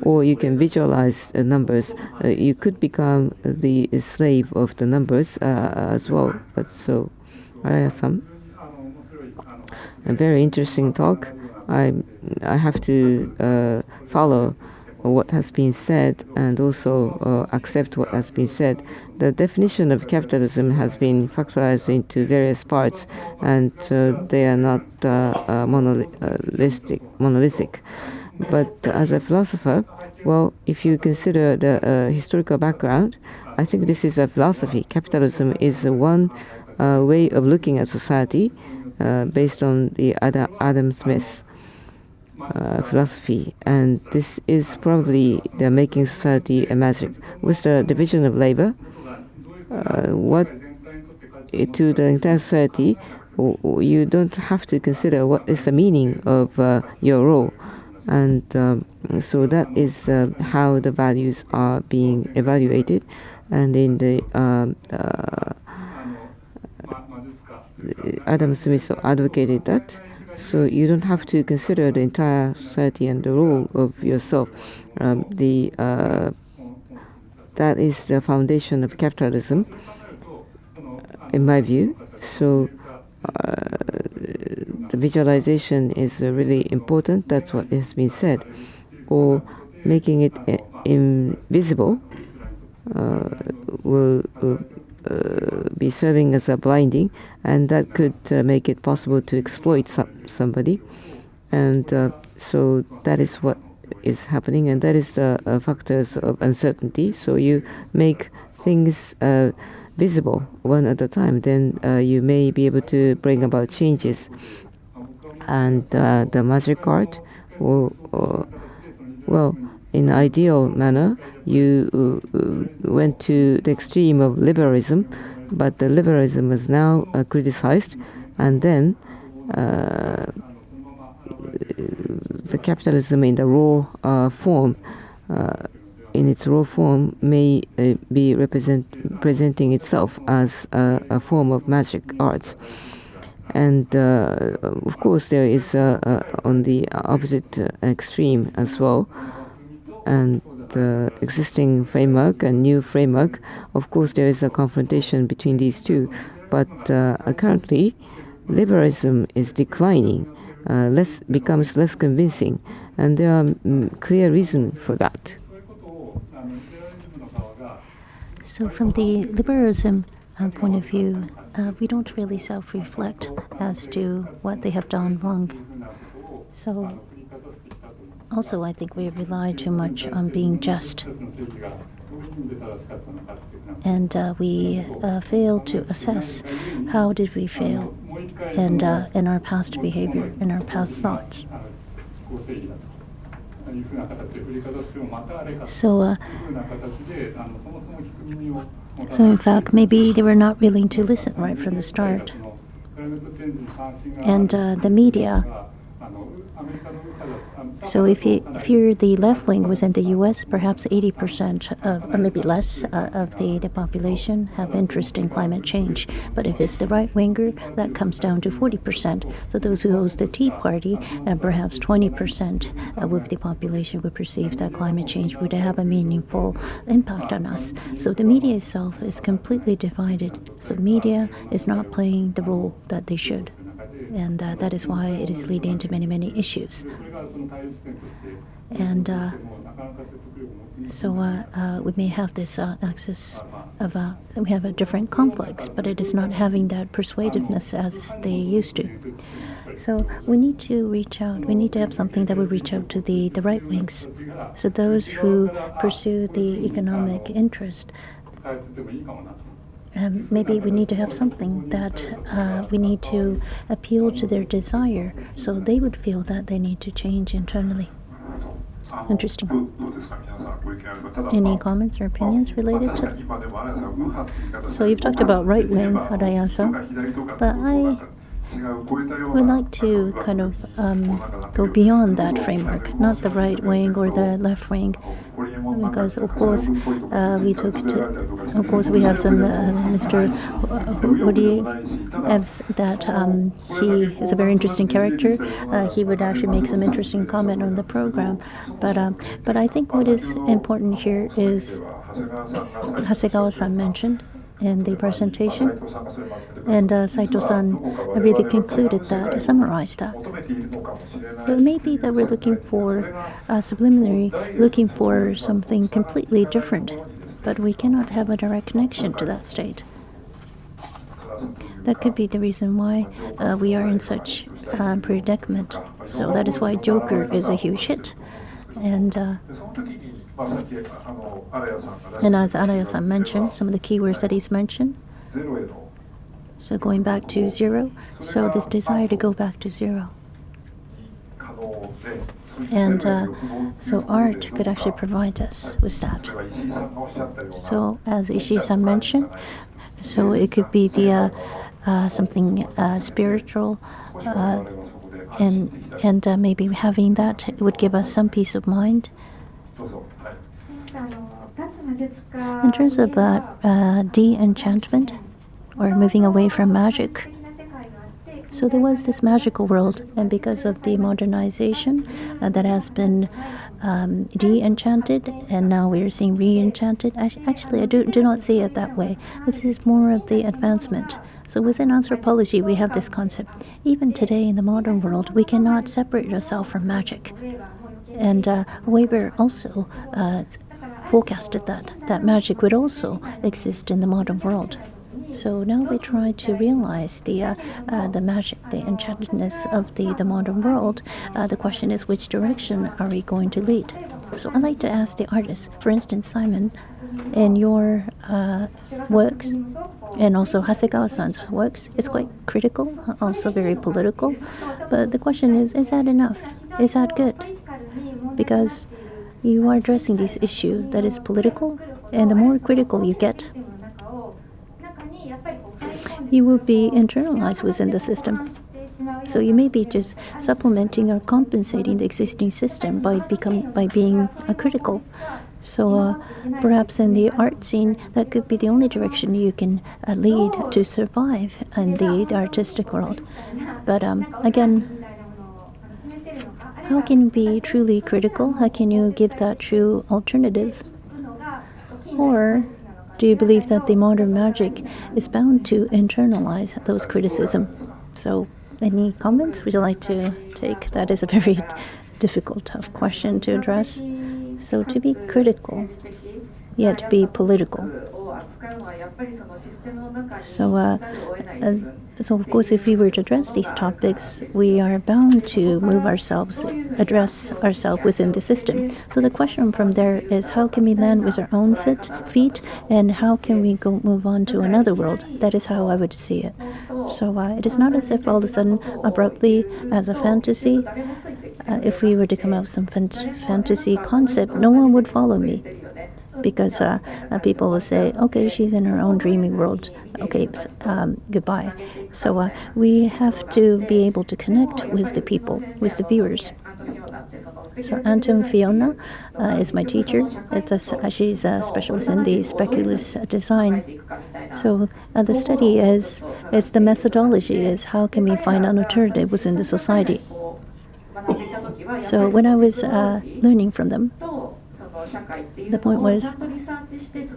or you can visualize numbers. You could become the slave of the numbers as well. But so, Araya-san, a very interesting talk. I have to follow what has been said and also accept what has been said. The definition of capitalism has been factorized into various parts, and they are not monolithic. But as a philosopher, well, if you consider the historical background, I think this is a philosophy. Capitalism is one way of looking at society based on the Adam Smith philosophy, and this is probably the making society a magic. With the division of labor, what to the entire society, you don't have to consider what is the meaning of your role, and so that is how the values are being evaluated. And in the Adam Smith advocated that. So you don't have to consider the entire society and the role of yourself. That is the foundation of capitalism, in my view. So the visualization is really important. That's what has been said. Or making it invisible will be serving as a blinding, and that could make it possible to exploit somebody. And so that is what is happening, and that is the factors of uncertainty. So you make things visible one at a time, then you may be able to bring about changes. And the magic art, well, in ideal manner, you went to the extreme of liberalism, but the liberalism is now criticized, and then the capitalism in the raw form, in its raw form, may be presenting itself as a form of magic arts. And of course, there is on the opposite extreme as well, and the existing framework and new framework. Of course, there is a confrontation between these two, but currently, liberalism is declining, becomes less convincing, and there are clear reasons for that. So from the liberalism point of view, we don't really self-reflect as to what they have done wrong. So also I think we rely too much on being just. And we fail to assess how did we fail and in our past behavior, in our past thoughts. So in fact, maybe they were not willing to listen right from the start. And the media. So if you're the left wing was in the U.S., perhaps 80% or maybe less of the population have interest in climate change. But if it's the right winger, that comes down to 40%. So those who host the Tea Party, and perhaps 20% of the population would perceive that climate change would have a meaningful impact on us. So the media itself is completely divided. So media is not playing the role that they should. And that is why it is leading to many, many issues. And so we may have this axis of we have a different conflicts, but it is not having that persuasiveness as they used to. So we need to reach out. We need to have something that would reach out to the right wings. So those who pursue the economic interest. Maybe we need to have something that we need to appeal to their desire, so they would feel that they need to change internally. Interesting. Any comments or opinions related to that? So you've talked about right wing, Araya-san, but I would like to kind of go beyond that framework, not the right wing or the left wing, because of course we have some Mr. Hori that he is a very interesting character. He would actually make some interesting comment on the program, but I think what is important here is Hasegawa-san mentioned in the presentation, and Saito-san really concluded that, summarized that. So maybe that we're looking for subliminary, looking for something completely different, but we cannot have a direct connection to that state. That could be the reason why we are in such predicament. So that is why Joker is a huge hit. And as Araya-san mentioned, some of the keywords that he's mentioned, so going back to zero, so this desire to go back to zero. And so art could actually provide us with that. So as Ishii-san mentioned, so it could be the something spiritual, and maybe having that, it would give us some peace of mind. In terms of de-enchantment, or moving away from magic, so there was this magical world, and because of the modernization that has been de-enchanted, and now we are seeing re-enchanted. Actually, I do not see it that way. This is more of the advancement. So within anthropology, we have this concept. Even today in the modern world, we cannot separate ourselves from magic. And Weber also forecasted that magic would also exist in the modern world. So now we try to realize the magic, the enchantedness of the modern world. The question is, which direction are we going to lead? So I'd like to ask the artists, for instance, Simon, in your works, and also Hasegawa-san's works, it's quite critical, also very political. But the question is that enough? Is that good? Because you are addressing this issue that is political, and the more critical you get, you will be internalized within the system. So you may be just supplementing or compensating the existing system by being critical. So perhaps in the art scene, that could be the only direction you can lead to survive in the artistic world. But again, how can you be truly critical? How can you give that true alternative? Or do you believe that the modern magic is bound to internalize those criticism? So any comments would you like to take? That is a very difficult, tough question to address. So to be critical, yet be political. So of course, if we were to address these topics, we are bound to address ourselves within the system. So the question from there is, how can we land with our own feet, and how can we move on to another world? That is how I would see it. So it is not as if all of a sudden, abruptly, as a fantasy, if we were to come up with some fantasy concept, no one would follow me. Because people will say, okay, she's in her own dreaming world. Okay, goodbye. So we have to be able to connect with the people, with the viewers. So Anton Fiona is my teacher. She's a specialist in the speculist design. So the study it's the methodology is how can we find an alternative within the society. So when I was learning from them, the point was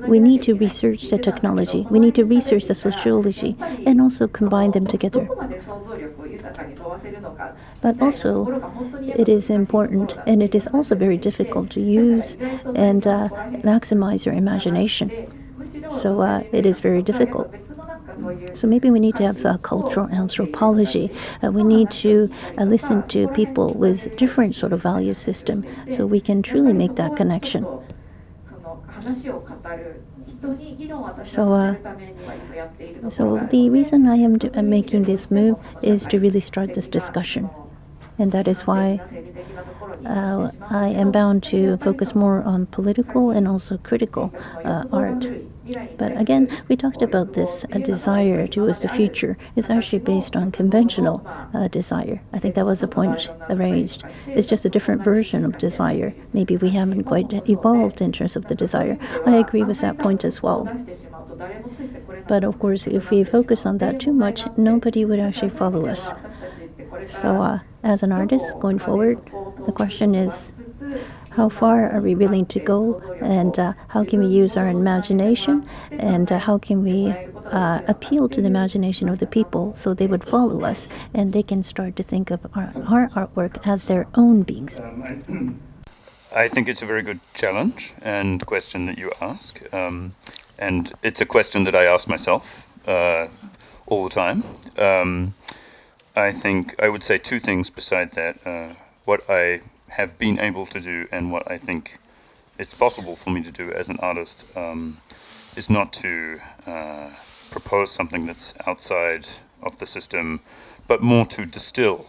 we need to research the technology, we need to research the sociology, and also combine them together. But also, it is important, and it is also very difficult to use and maximize your imagination. So it is very difficult. So maybe we need to have cultural anthropology. We need to listen to people with different sort of value system, so we can truly make that connection. So the reason I am making this move is to really start this discussion, and that is why I am bound to focus more on political and also critical art. But again, we talked about this desire towards the future is actually based on conventional desire. I think that was the point raised. It's just a different version of desire. Maybe we haven't quite evolved in terms of the desire. I agree with that point as well. But of course, if we focus on that too much, nobody would actually follow us. So as an artist going forward, the question is, how far are we willing to go, and how can we use our imagination, and how can we appeal to the imagination of the people so they would follow us and they can start to think of our artwork as their own beings. I think it's a very good challenge and question that you ask, and it's a question that I ask myself all the time. I think I would say two things beside that. What I have been able to do and what I think it's possible for me to do as an artist is not to propose something that's outside of the system, but more to distill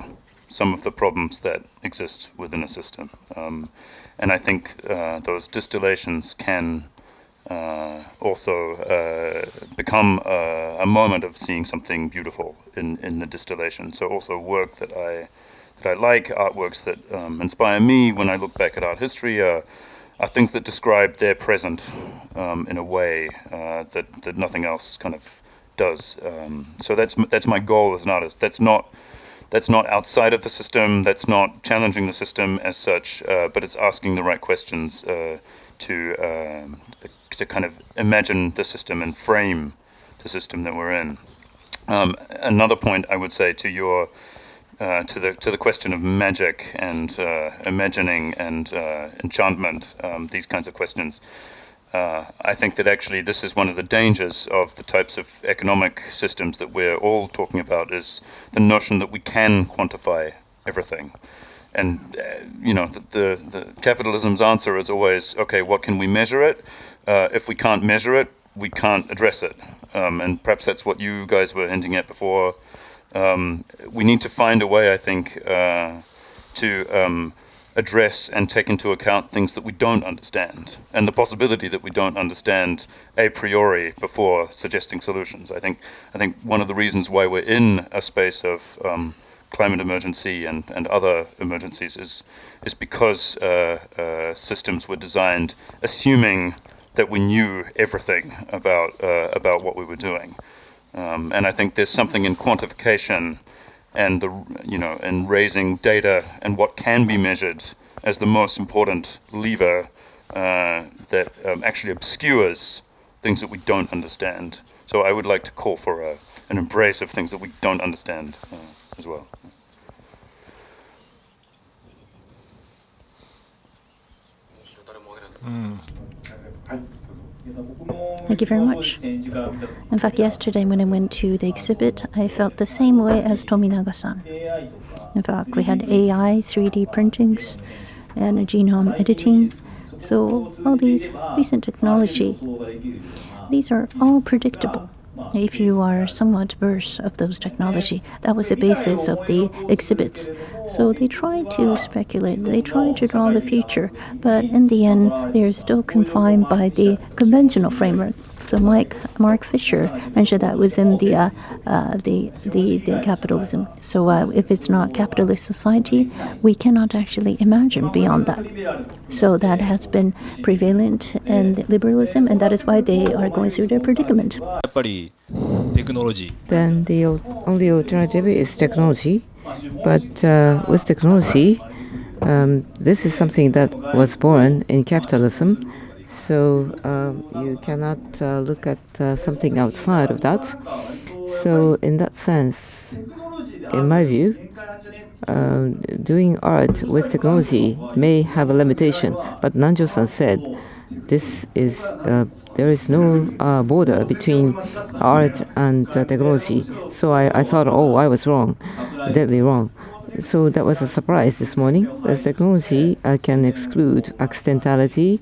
some of the problems that exist within a system. And I think those distillations can also become a moment of seeing something beautiful in the distillation. So also work that I like, artworks that inspire me when I look back at art history are things that describe their present in a way that nothing else kind of does. So that's my goal as an artist. That's not outside of the system. That's not challenging the system as such. But it's asking the right questions to kind of imagine the system and frame the system that we're in. Another point I would say to your to the question of magic and imagining and enchantment, these kinds of questions. I think that actually this is one of the dangers of the types of economic systems that we're all talking about, is the notion that we can quantify everything. And, the capitalism's answer is always, okay, what can we measure it? If we can't measure it, we can't address it. And perhaps that's what you guys were hinting at before. We need to find a way, I think, to address and take into account things that we don't understand, and the possibility that we don't understand a priori before suggesting solutions. I think one of the reasons why we're in a space of climate emergency and other emergencies is because systems were designed assuming that we knew everything about what we were doing. And I think there's something in quantification and in raising data and what can be measured as the most important lever that actually obscures things that we don't understand. So I would like to call for an embrace of things that we don't understand as well. Thank you very much. In fact, yesterday when I went to the exhibit, I felt the same way as Tominaga-san. In fact, we had AI, 3D printings, and genome editing. So all these recent technology, these are all predictable. If you are somewhat versed of those technology, that was the basis of the exhibits. So they try to speculate, they try to draw the future, but in the end, they are still confined by the conventional framework. So Mark Fisher mentioned that within the capitalism. So if it's not capitalist society, we cannot actually imagine beyond that. So that has been prevalent in liberalism, and that is why they are going through their predicament. Then the only alternative is technology. But with technology, this is something that was born in capitalism. So you cannot look at something outside of that. So in that sense, in my view, doing art with technology may have a limitation. But Nanjo-san said there is no border between art and technology. So I thought, I was wrong, deadly wrong. So that was a surprise this morning. As technology can exclude accidentality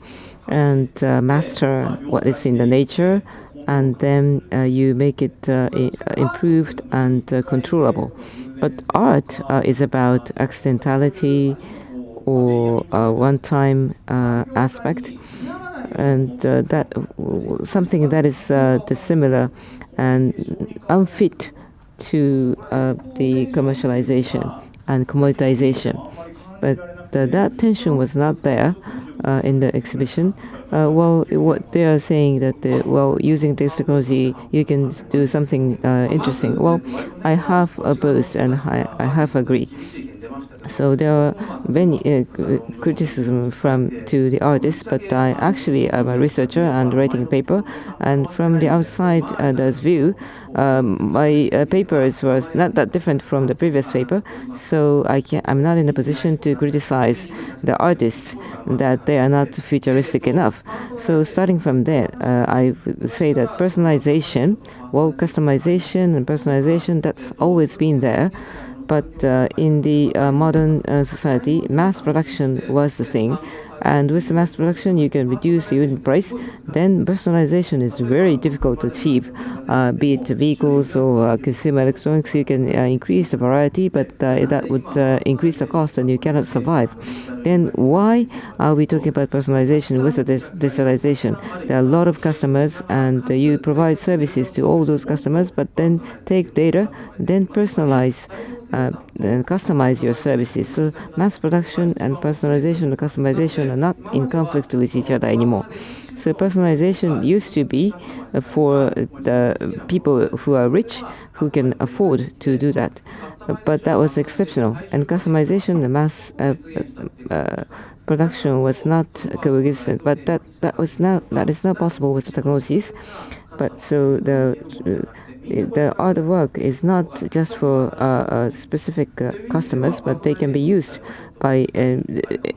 and master what is in the nature, and then you make it improved and controllable. But art is about accidentality or one-time aspect, and that something that is dissimilar and unfit to the commercialization and commoditization. But that tension was not there in the exhibition. What they are saying that using this technology you can do something interesting. Well, I have both and I have agree. So there are many criticism to the artist, but I actually am a researcher and writing a paper, and from the outsider's view, my papers was not that different from the previous paper, so I'm not in a position to criticize the artists that they are not futuristic enough. So starting from there, I would say that personalization, customization and personalization, that's always been there. But in the modern society, mass production was the thing. And with the mass production, you can reduce the unit price. Then personalization is very difficult to achieve. Be it vehicles or consumer electronics, you can increase the variety, but that would increase the cost and you cannot survive. Then why are we talking about personalization with the digitalization? There are a lot of customers, and you provide services to all those customers, but then take data, then personalize and customize your services. So mass production and personalization and customization are not in conflict with each other anymore. So personalization used to be for the people who are rich, who can afford to do that. But that was exceptional. And customization, the mass production was not coexistent. But that is not possible with the technologies. But so the artwork is not just for specific customers, but they can be used by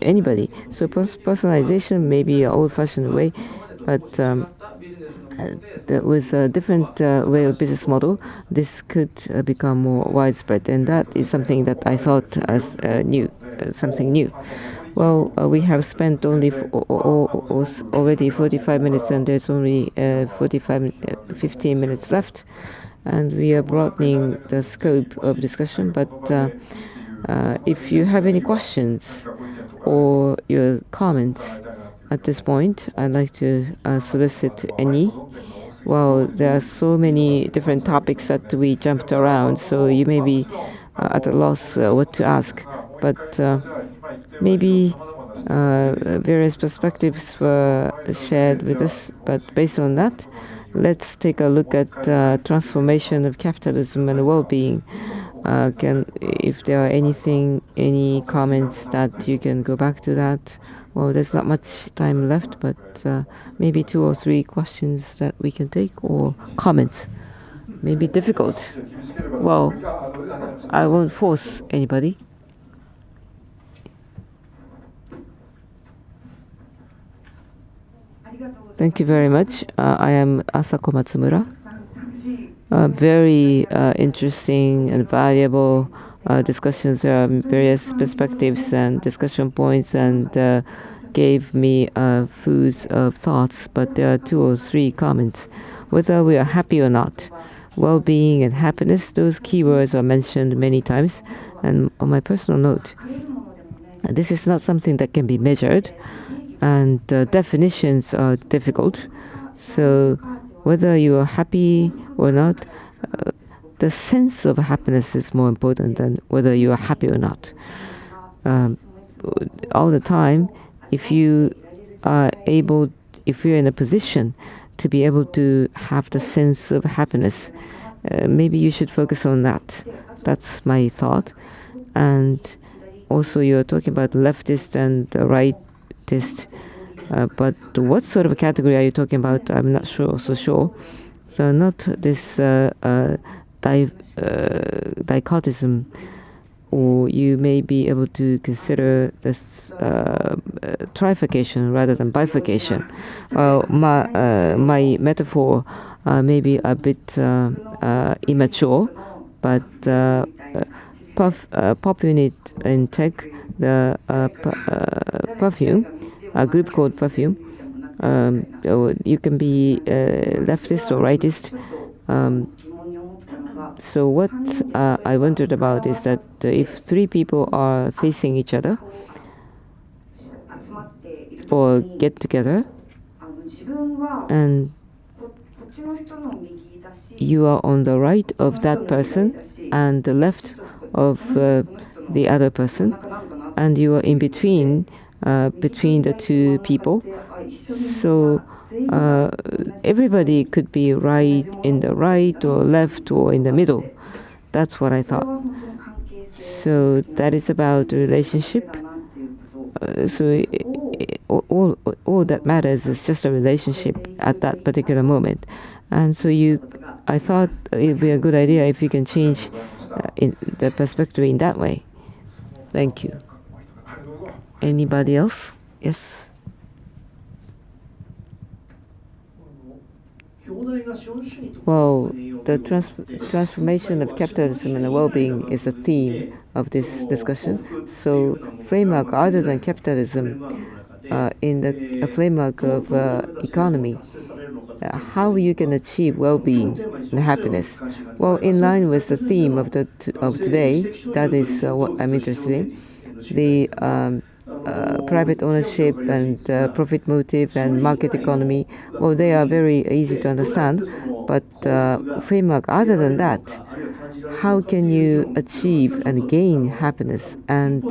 anybody. So personalization may be an old-fashioned way, But with a different way of business model, this could become more widespread, and that is something that I thought as new, something new. Well, we have spent only already 45 minutes, and there's only 15 minutes left, and we are broadening the scope of discussion. But if you have any questions or your comments at this point, I'd like to solicit any. Well, there are so many different topics that we jumped around, so you may be at a loss what to ask. But maybe various perspectives were shared with us. But based on that, let's take a look at transformation of capitalism and well-being. If there are any comments that you can go back to that. Well, there's not much time left, but maybe 2 or 3 questions that we can take, or comments. Maybe difficult. Well, I won't force anybody. Thank you very much. I am Asako Matsumura. Very interesting and valuable discussions. There are various perspectives and discussion points, and gave me foods of thoughts. But there are 2 or 3 comments. Whether we are happy or not, well-being and happiness, those keywords are mentioned many times. And on my personal note, this is not something that can be measured, and definitions are difficult. So whether you are happy or not, the sense of happiness is more important than whether you are happy or not. All the time, if you're in a position to be able to have the sense of happiness, maybe you should focus on that. That's my thought. And also, you're talking about leftist and rightist. But what sort of a category are you talking about? I'm not so sure. So not this dichotism, or you may be able to consider this trifurcation rather than bifurcation. My metaphor may be a bit immature, but pop unit in tech, the perfume, a group called Perfume. You can be leftist or rightist. So what I wondered about is that if 3 people are facing each other or get together, and you are on the right of that person and the left of the other person, and you are in between the 2 people. So everybody could be right in the right or left or in the middle. That's what I thought. So that is about relationship. So all that matters is just a relationship at that particular moment. And so I thought it would be a good idea if you can change in the perspective in that way. Thank you. Anybody else? Yes. Well, the transformation of capitalism and well-being is the theme of this discussion. So, framework other than capitalism, in the framework of economy, how you can achieve well-being and happiness. Well, in line with the theme of today, that is what I'm interested in. The private ownership and profit motive and market economy, well, they are very easy to understand. But framework other than that, how can you achieve and gain happiness and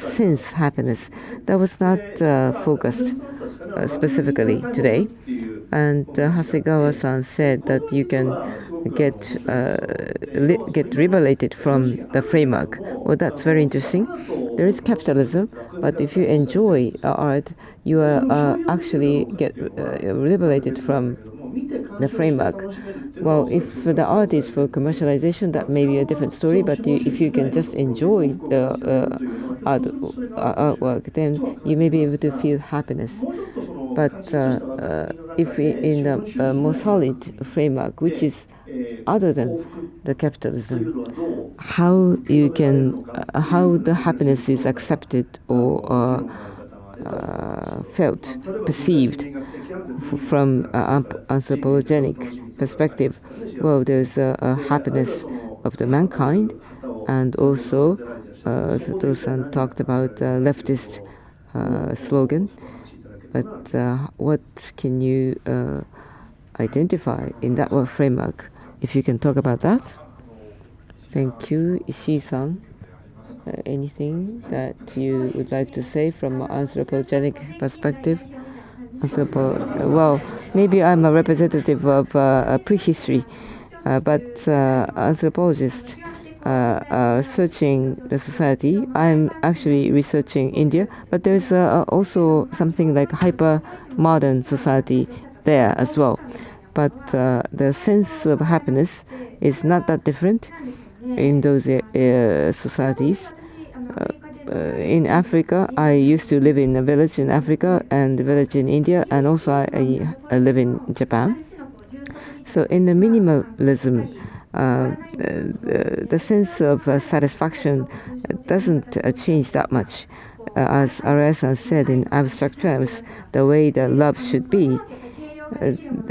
sense happiness? That was not focused specifically today. And Hasegawa-san said that you can get liberated from the framework. Well, that's very interesting. There is capitalism, but if you enjoy art, you are actually get liberated from the framework. Well, if the art is for commercialization, that may be a different story. But if you can just enjoy the artwork, then you may be able to feel happiness. But if we, in a more solid framework, which is other than the capitalism, how you can, how the happiness is accepted or felt, perceived from an anthropogenic perspective. Well, there's a happiness of the mankind, and also Sato-san talked about leftist slogan. But what can you identify in that framework? If you can talk about that. Thank you, Ishii-san. Anything that you would like to say from an anthropogenic perspective? Well, maybe I'm a representative of prehistory, but anthropologists searching the society. I'm actually researching India, but there's also something like hyper-modern society there as well. But the sense of happiness is not that different in those societies. In Africa, I used to live in a village in Africa and a village in India, and also I live in Japan. So in the minimalism, the sense of satisfaction doesn't change that much. As Araya said, in abstract terms, the way that love should be,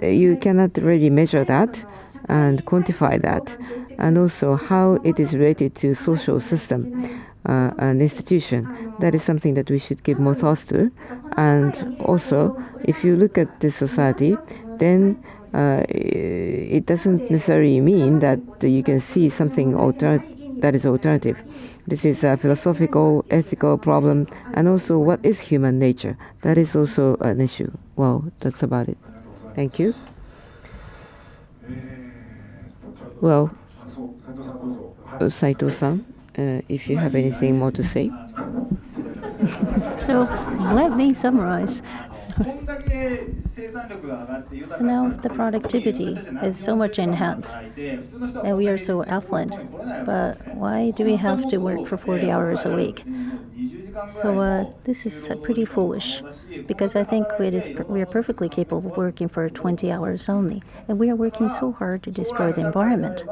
you cannot really measure that and quantify that. And also how it is related to social system, an institution. That is something that we should give more thoughts to. And also, if you look at this society, then it doesn't necessarily mean that you can see something that is alternative. This is a philosophical, ethical problem, and also what is human nature. That is also an issue. Well, that's about it. Thank you. Well, Saito-san, if you have anything more to say. So let me summarize. So now the productivity is so much enhanced, and we are so affluent. But why do we have to work for 40 hours a week? So this is pretty foolish, because I think we are perfectly capable of working for 20 hours only, and we are working so hard to destroy the environment.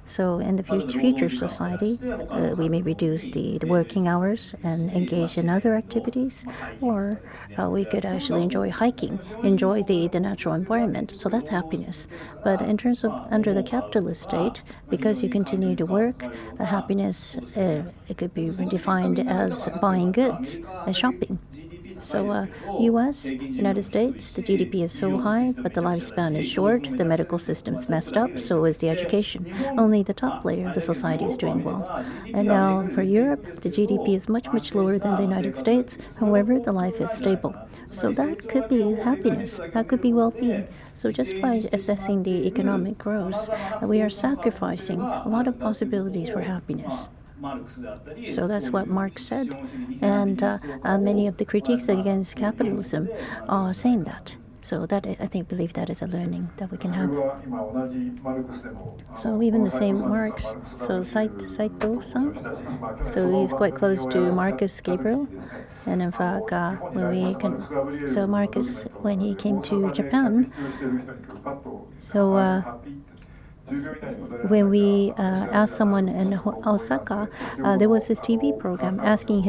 So in the future society, we may reduce the working hours and engage in other activities, or we could actually enjoy hiking, enjoy the natural environment. So that's happiness. But in terms of under the capitalist state, because you continue to work, happiness, it could be defined as buying goods and shopping. So U.S., United States, the GDP is so high, but the lifespan is short, the medical system is messed up, so is the education. Only the top layer of the society is doing well. And now for Europe, the GDP is much, much lower than the United States. However, the life is stable. So that could be happiness, that could be well-being. So just by assessing the economic growth, we are sacrificing a lot of possibilities for happiness. So that's what Marx said, and many of the critiques against capitalism are saying that. So that I believe that is a learning that we can have. So even the same Marx, so Saito-san, so he's quite close to Marcus Gabriel, and in fact, so Marcus, when he came to Japan, so. When we asked someone in Osaka, there was this TV program asking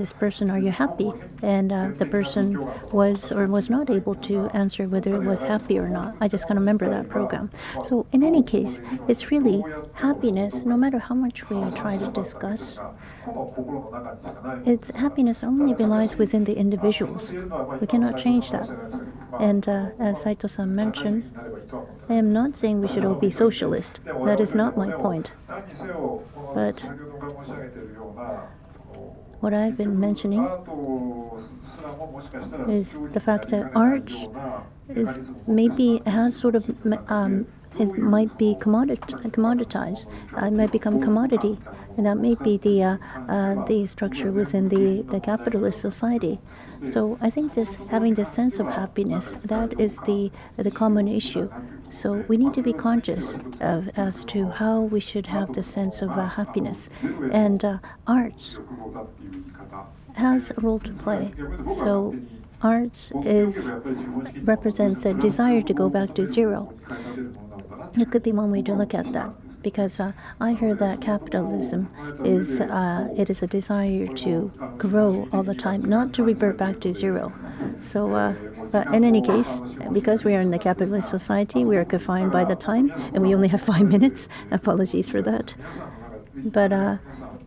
this person, "Are you happy?" And the person was or was not able to answer whether it was happy or not. I just can't remember that program. So in any case, it's really happiness. No matter how much we try to discuss, its happiness only relies within the individuals. We cannot change that. And as Saito-san mentioned, I am not saying we should all be socialist. That is not my point. But what I've been mentioning is the fact that arts has sort of might be commoditized. It might become commodity, and that may be the structure within the capitalist society. So I think having this sense of happiness, that is the common issue. So we need to be conscious as to how we should have the sense of happiness, and arts has a role to play. So arts represents a desire to go back to zero. It could be one way to look at that, because I heard that capitalism is it is a desire to grow all the time, not to revert back to zero. So, but in any case, because we are in the capitalist society, we are confined by the time, and we only have 5 minutes. Apologies for that. But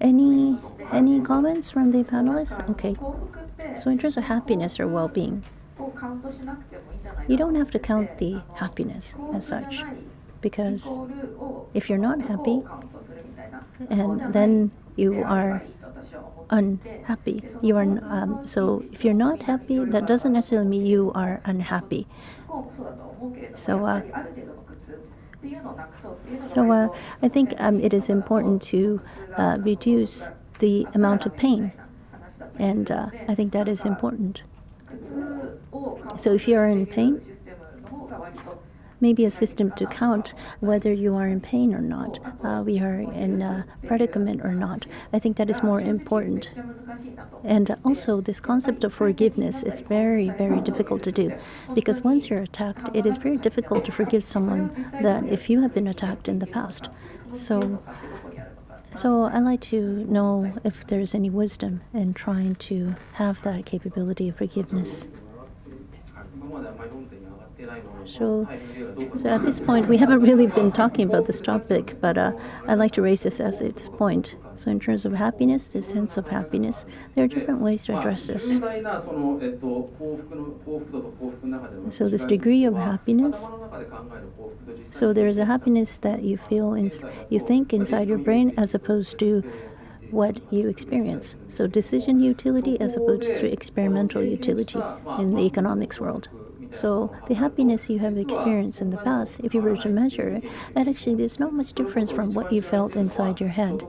any comments from the panelists? Okay. So in terms of happiness or well-being, you don't have to count the happiness as such, because if you're not happy, and then you are unhappy. You are so if you're not happy, that doesn't necessarily mean you are unhappy. So I think it is important to reduce the amount of pain, and I think that is important. So if you are in pain, maybe a system to count whether you are in pain or not, we are in a predicament or not. I think that is more important. And also, this concept of forgiveness is very, very difficult to do, because once you're attacked, it is very difficult to forgive someone that if you have been attacked in the past. So I'd like to know if there's any wisdom in trying to have that capability of forgiveness. So at this point, we haven't really been talking about this topic, but I'd like to raise this as its point. So in terms of happiness, the sense of happiness, there are different ways to address this. So this degree of happiness, so there is a happiness that you feel, you think inside your brain, as opposed to what you experience. So decision utility as opposed to experimental utility in the economics world. So the happiness you have experienced in the past, if you were to measure it, that actually there's not much difference from what you felt inside your head.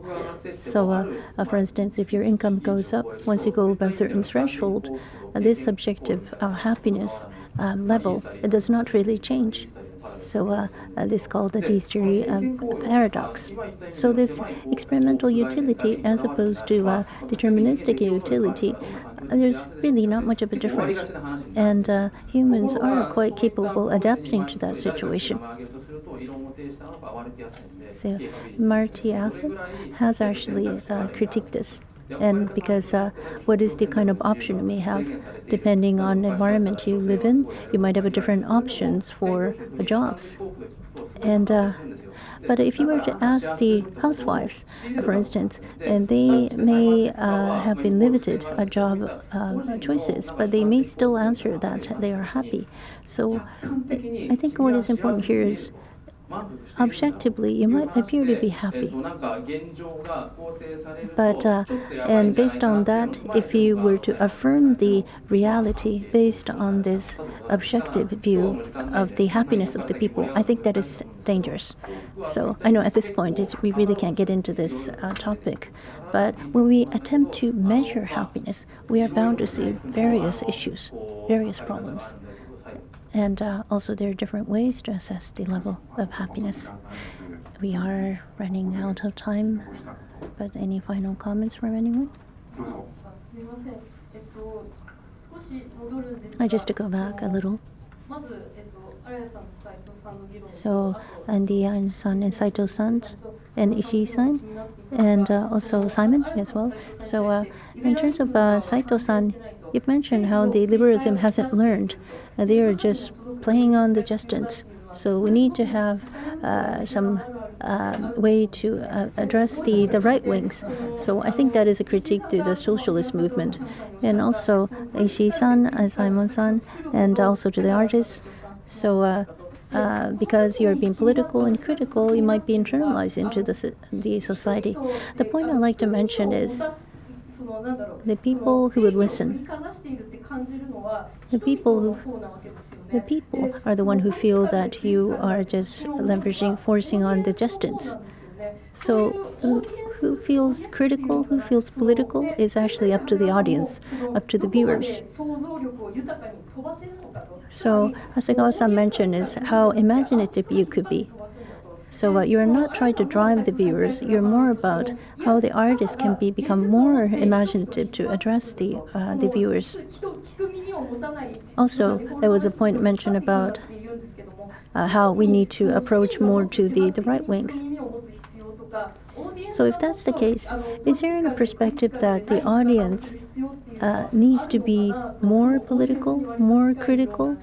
So for instance, if your income goes up, once you go above a certain threshold, this subjective happiness level, it does not really change. So this is called the D-theory paradox. So this experimental utility as opposed to deterministic utility, there's really not much of a difference. And humans are quite capable adapting to that situation. So Maruyama has actually critiqued this. And because what is the kind of option you may have, depending on the environment you live in, you might have a different options for jobs. And but if you were to ask the housewives, for instance, and they may have been limited job choices, but they may still answer that they are happy. So I think what is important here is, objectively, you might appear to be happy. But, and based on that, if you were to affirm the reality based on this objective view of the happiness of the people, I think that is dangerous. So I know at this point we really can't get into this topic. But when we attempt to measure happiness, we are bound to see various issues, various problems. And also there are different ways to assess the level of happiness. We are running out of time, but any final comments from anyone? Just to go back a little. So, and the Araya-san and Saito-san and Ishii-san, and also Simon as well. So in terms of Saito-san, you've mentioned how the liberalism hasn't learned. They are just playing on the gestants. So we need to have some way to address the right wings. So I think that is a critique to the socialist movement. And also Ishii-san, Simon-san, and also to the artists. So because you're being political and critical, you might be internalized into the society. The point I'd like to mention is the people who would listen. The people are the one who feel that you are just leveraging, forcing on the gestants. So who feels critical, who feels political is actually up to the audience, up to the viewers. So Hasegawa-san mentioned is how imaginative you could be. So you're not trying to drive the viewers, you're more about how the artist can become more imaginative to address the viewers. Also, there was a point mentioned about how we need to approach more to the right wings. So if that's the case, is there a perspective that the audience needs to be more political, more critical?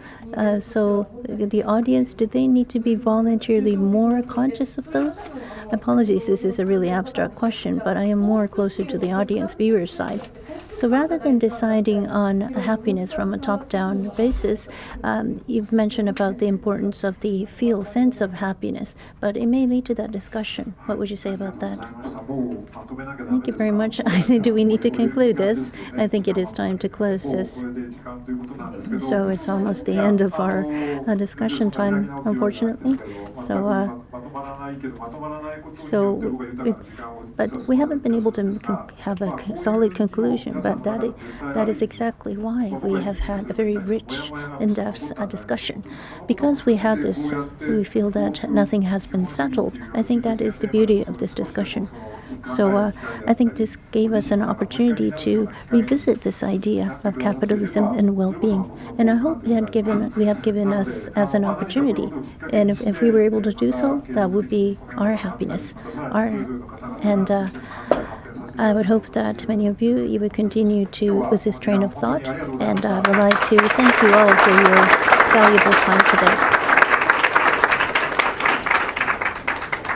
So the audience, do they need to be voluntarily more conscious of those? Apologies, this is a really abstract question, but I am more closer to the audience viewer side. So rather than deciding on happiness from a top-down basis, you've mentioned about the importance of the sense of happiness, but it may lead to that discussion. What would you say about that? Thank you very much. Do we need to conclude this? I think it is time to close this. So it's almost the end of our discussion time, unfortunately. But we haven't been able to have a solid conclusion. But that is exactly why we have had a very rich, in-depth discussion. Because we had this, we feel that nothing has been settled. I think that is the beauty of this discussion. So I think this gave us an opportunity to revisit this idea of capitalism and well-being. And I hope we have given us as an opportunity. And if we were able to do so, that would be our happiness. I would hope that many of you would continue with this train of thought. And I would like to thank you all for your valuable time today.